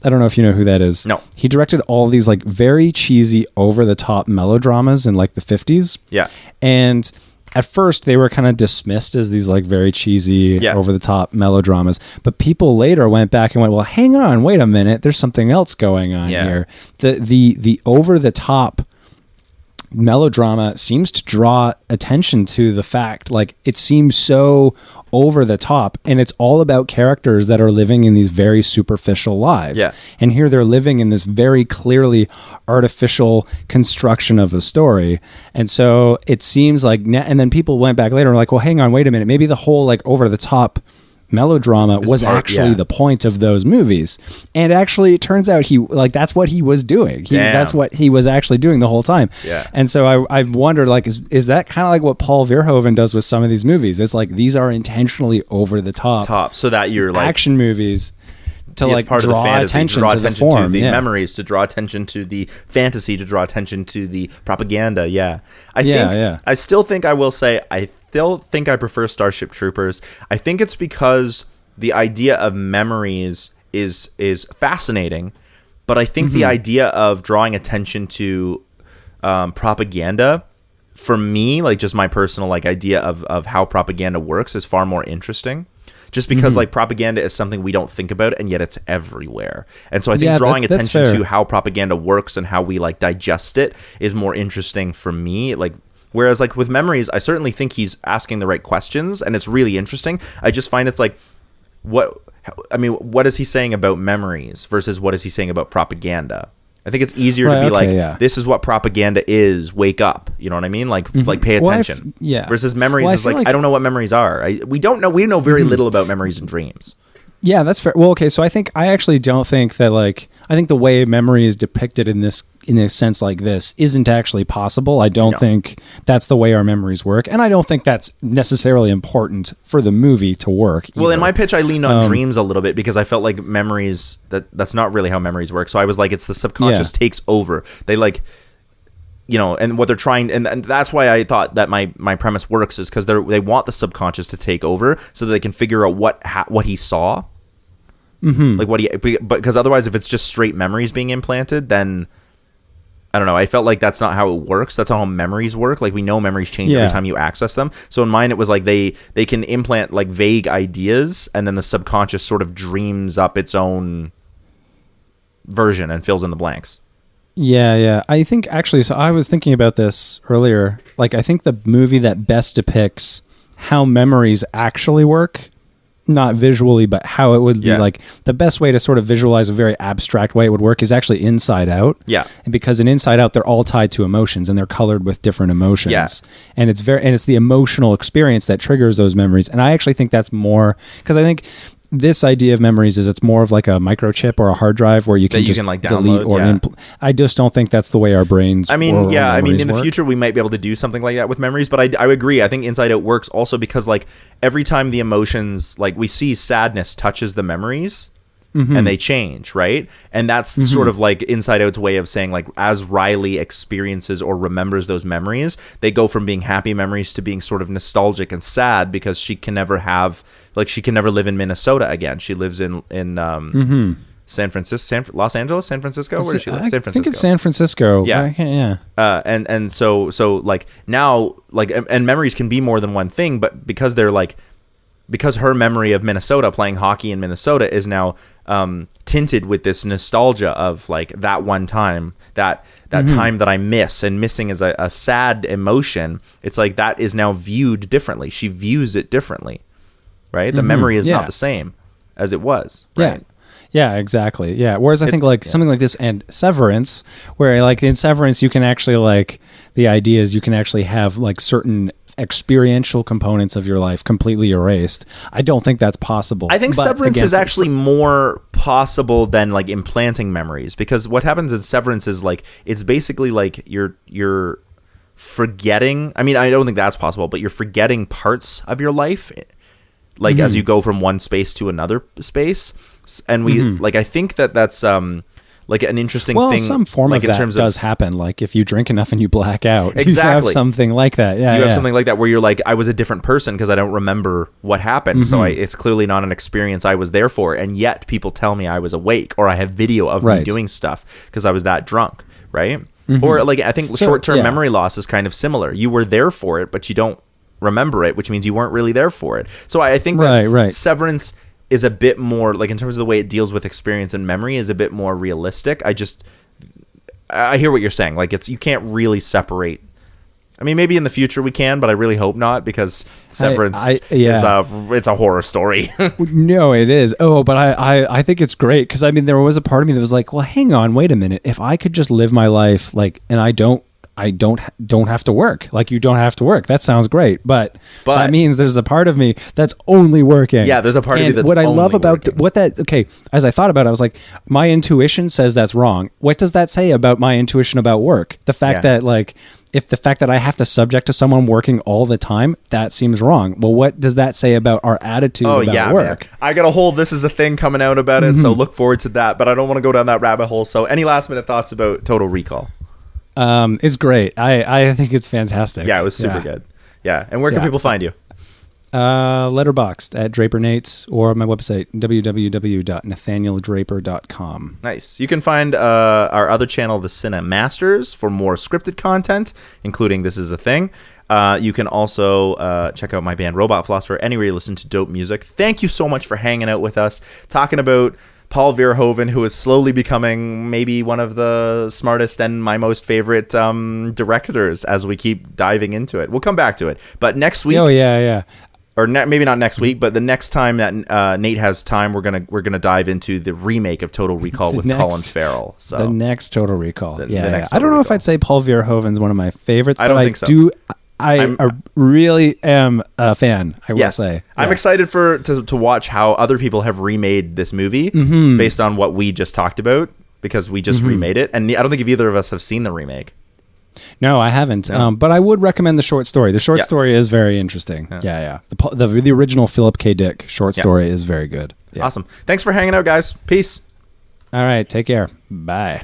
[SPEAKER 1] I don't know if you know who that is.
[SPEAKER 2] No.
[SPEAKER 1] He directed all these very cheesy, over-the-top melodramas in the 50s.
[SPEAKER 2] Yeah.
[SPEAKER 1] And at first they were kind of dismissed as these very cheesy, over-the-top melodramas. But people later went back and went, well, hang on, wait a minute, there's something else going on here. The over-the-top melodrama seems to draw attention to the fact it seems so over the top, and it's all about characters that are living in these very superficial lives.
[SPEAKER 2] Yeah.
[SPEAKER 1] And here they're living in this very clearly artificial construction of a story. And so it seems and then people went back later and were well, hang on, wait a minute, maybe the whole over the top melodrama was actually the point of those movies. And actually it turns out he that's what he was doing. That's what he was actually doing the whole time.
[SPEAKER 2] Yeah.
[SPEAKER 1] And so I've wondered is that kind of what Paul Verhoeven does with some of these movies? It's these are intentionally over the top
[SPEAKER 2] so that you're
[SPEAKER 1] action movies to
[SPEAKER 2] part
[SPEAKER 1] draw
[SPEAKER 2] of the fantasy,
[SPEAKER 1] attention,
[SPEAKER 2] to draw
[SPEAKER 1] to
[SPEAKER 2] attention
[SPEAKER 1] the form,
[SPEAKER 2] to the memories, to draw attention to the fantasy, to draw attention to the propaganda. I still think I will say I still think I prefer Starship Troopers. I think it's because the idea of memories is fascinating, but I think the idea of drawing attention to propaganda, for me, just my personal idea of how propaganda works is far more interesting. Just because propaganda is something we don't think about, and yet it's everywhere. And so I think drawing attention to how propaganda works and how we digest it is more interesting for me. Whereas with memories, I certainly think he's asking the right questions and it's really interesting. I just find it's what is he saying about memories versus what is he saying about propaganda? I think it's easier to be this is what propaganda is. Wake up. You know what I mean? Pay attention. Versus memories is I don't know what memories are. We don't know. We know very little about memories and dreams.
[SPEAKER 1] Yeah, that's fair. Well, okay. So I actually don't think that I think the way memory is depicted in a sense like this isn't actually possible. I don't think that's the way our memories work. And I don't think that's necessarily important for the movie to work either.
[SPEAKER 2] Well, in my pitch, I leaned on dreams a little bit because I felt like memories, that's not really how memories work. So I was it's the subconscious takes over. They and what they're trying, and that's why I thought that my premise works, is because they want the subconscious to take over so that they can figure out what he saw, because otherwise, if it's just straight memories being implanted, then I don't know. I felt like that's not how it works. That's not how memories work. Like, we know memories change every time you access them. So in mine, it was like they can implant like vague ideas, and then the subconscious sort of dreams up its own version and fills in the blanks.
[SPEAKER 1] Yeah. I think actually, so I was thinking about this earlier. Like, I think the movie that best depicts how memories actually work, not visually, but how it would be, like the best way to sort of visualize a very abstract way it would work is actually Inside Out.
[SPEAKER 2] Yeah.
[SPEAKER 1] And because in Inside Out, they're all tied to emotions and they're colored with different emotions.
[SPEAKER 2] Yeah.
[SPEAKER 1] And it's the emotional experience that triggers those memories. And I actually think that's more, because I think this idea of memories is it's more of like a microchip or a hard drive where you can
[SPEAKER 2] like
[SPEAKER 1] delete
[SPEAKER 2] download,
[SPEAKER 1] or I just don't think that's the way our brains
[SPEAKER 2] I mean, in the
[SPEAKER 1] work.
[SPEAKER 2] future we might be able to do something like that with memories, but I agree. I think Inside Out works also because like every time the emotions, like we see sadness touches the memories and they change, right? And that's sort of like Inside Out's way of saying, like, as Riley experiences or remembers those memories, they go from being happy memories to being sort of nostalgic and sad because she can never live in Minnesota again. She lives in San Francisco, Los Angeles, San Francisco. Where does she live? San Francisco.
[SPEAKER 1] I think it's San Francisco.
[SPEAKER 2] Yeah. And so like now, like, and memories can be more than one thing, but because they're like, because her memory of Minnesota, playing hockey in Minnesota, is now tinted with this nostalgia of like that one time, that time that I miss, and missing is a sad emotion. It's like that is now viewed differently. She views it differently, right? The memory is not the same as it was, right?
[SPEAKER 1] Yeah, exactly. Yeah. Whereas I think like something like this and Severance, where like in Severance, you can actually like, the idea is you can actually have like certain experiential components of your life completely erased. I don't think that's possible.
[SPEAKER 2] I think Severance is actually more possible than like implanting memories, because what happens in Severance is like, it's basically like you're forgetting. I mean, I don't think that's possible, but you're forgetting parts of your life, like as you go from one space to another space. And we like, I think that's like an interesting thing.
[SPEAKER 1] Some form
[SPEAKER 2] like
[SPEAKER 1] of that does happen. Like if you drink enough and you black out,
[SPEAKER 2] exactly,
[SPEAKER 1] you have something like that. Yeah,
[SPEAKER 2] you have something like that where you're like, I was a different person because I don't remember what happened. So it's clearly not an experience I was there for, and yet people tell me I was awake, or I have video of me doing stuff because I was that drunk, right? Or like, I think short-term memory loss is kind of similar. You were there for it, but you don't remember it, which means you weren't really there for it. So I think that Severance is a bit more, like, in terms of the way it deals with experience and memory, is a bit more realistic. I hear what you're saying. Like, you can't really separate. I mean, maybe in the future we can, but I really hope not, because Severance it's a horror story.
[SPEAKER 1] No, it is. Oh, but I think it's great, because I mean, there was a part of me that was like, well, hang on, wait a minute. If I could just live my life like, and I don't have to work. Like, you don't have to work. That sounds great, but that means there's a part of me that's only working.
[SPEAKER 2] Yeah, there's a part of me that's
[SPEAKER 1] what I love about
[SPEAKER 2] working.
[SPEAKER 1] As I thought about it, I was like, my intuition says that's wrong. What does that say about my intuition about work? The fact that like, if the fact that I have to subject to someone working all the time, that seems wrong. Well, what does that say about our attitude about work?
[SPEAKER 2] Man. I got a whole This Is a Thing coming out about it, so look forward to that, but I don't want to go down that rabbit hole. So any last minute thoughts about Total Recall?
[SPEAKER 1] It's great. I think it's fantastic.
[SPEAKER 2] Yeah, it was super good. Yeah. And where can people find you?
[SPEAKER 1] Letterboxd at Draper Nates, or my website, www.nathanieldraper.com.
[SPEAKER 2] Nice. You can find our other channel, the CineCasters, for more scripted content, including This Is a Thing. You can also check out my band Robot Philosopher anywhere you listen to dope music. Thank you so much for hanging out with us, talking about Paul Verhoeven, who is slowly becoming maybe one of the smartest and my most favorite directors as we keep diving into it. We'll come back to it. But next week...
[SPEAKER 1] Oh, yeah.
[SPEAKER 2] Or maybe not next week, but the next time that Nate has time, we're gonna dive into the remake of Total Recall with Colin Farrell. So
[SPEAKER 1] the next Total Recall.
[SPEAKER 2] The next
[SPEAKER 1] I don't know if I'd say Paul Verhoeven's one of my favorites,
[SPEAKER 2] I don't think so.
[SPEAKER 1] I really am a fan, I will say.
[SPEAKER 2] I'm excited to watch how other people have remade this movie based on what we just talked about, because we just remade it. And I don't think if either of us have seen the remake.
[SPEAKER 1] No, I haven't. No. But I would recommend the short story. The short story is very interesting. Yeah. The original Philip K. Dick short story is very good. Yeah.
[SPEAKER 2] Awesome. Thanks for hanging out, guys. Peace.
[SPEAKER 1] All right. Take care. Bye.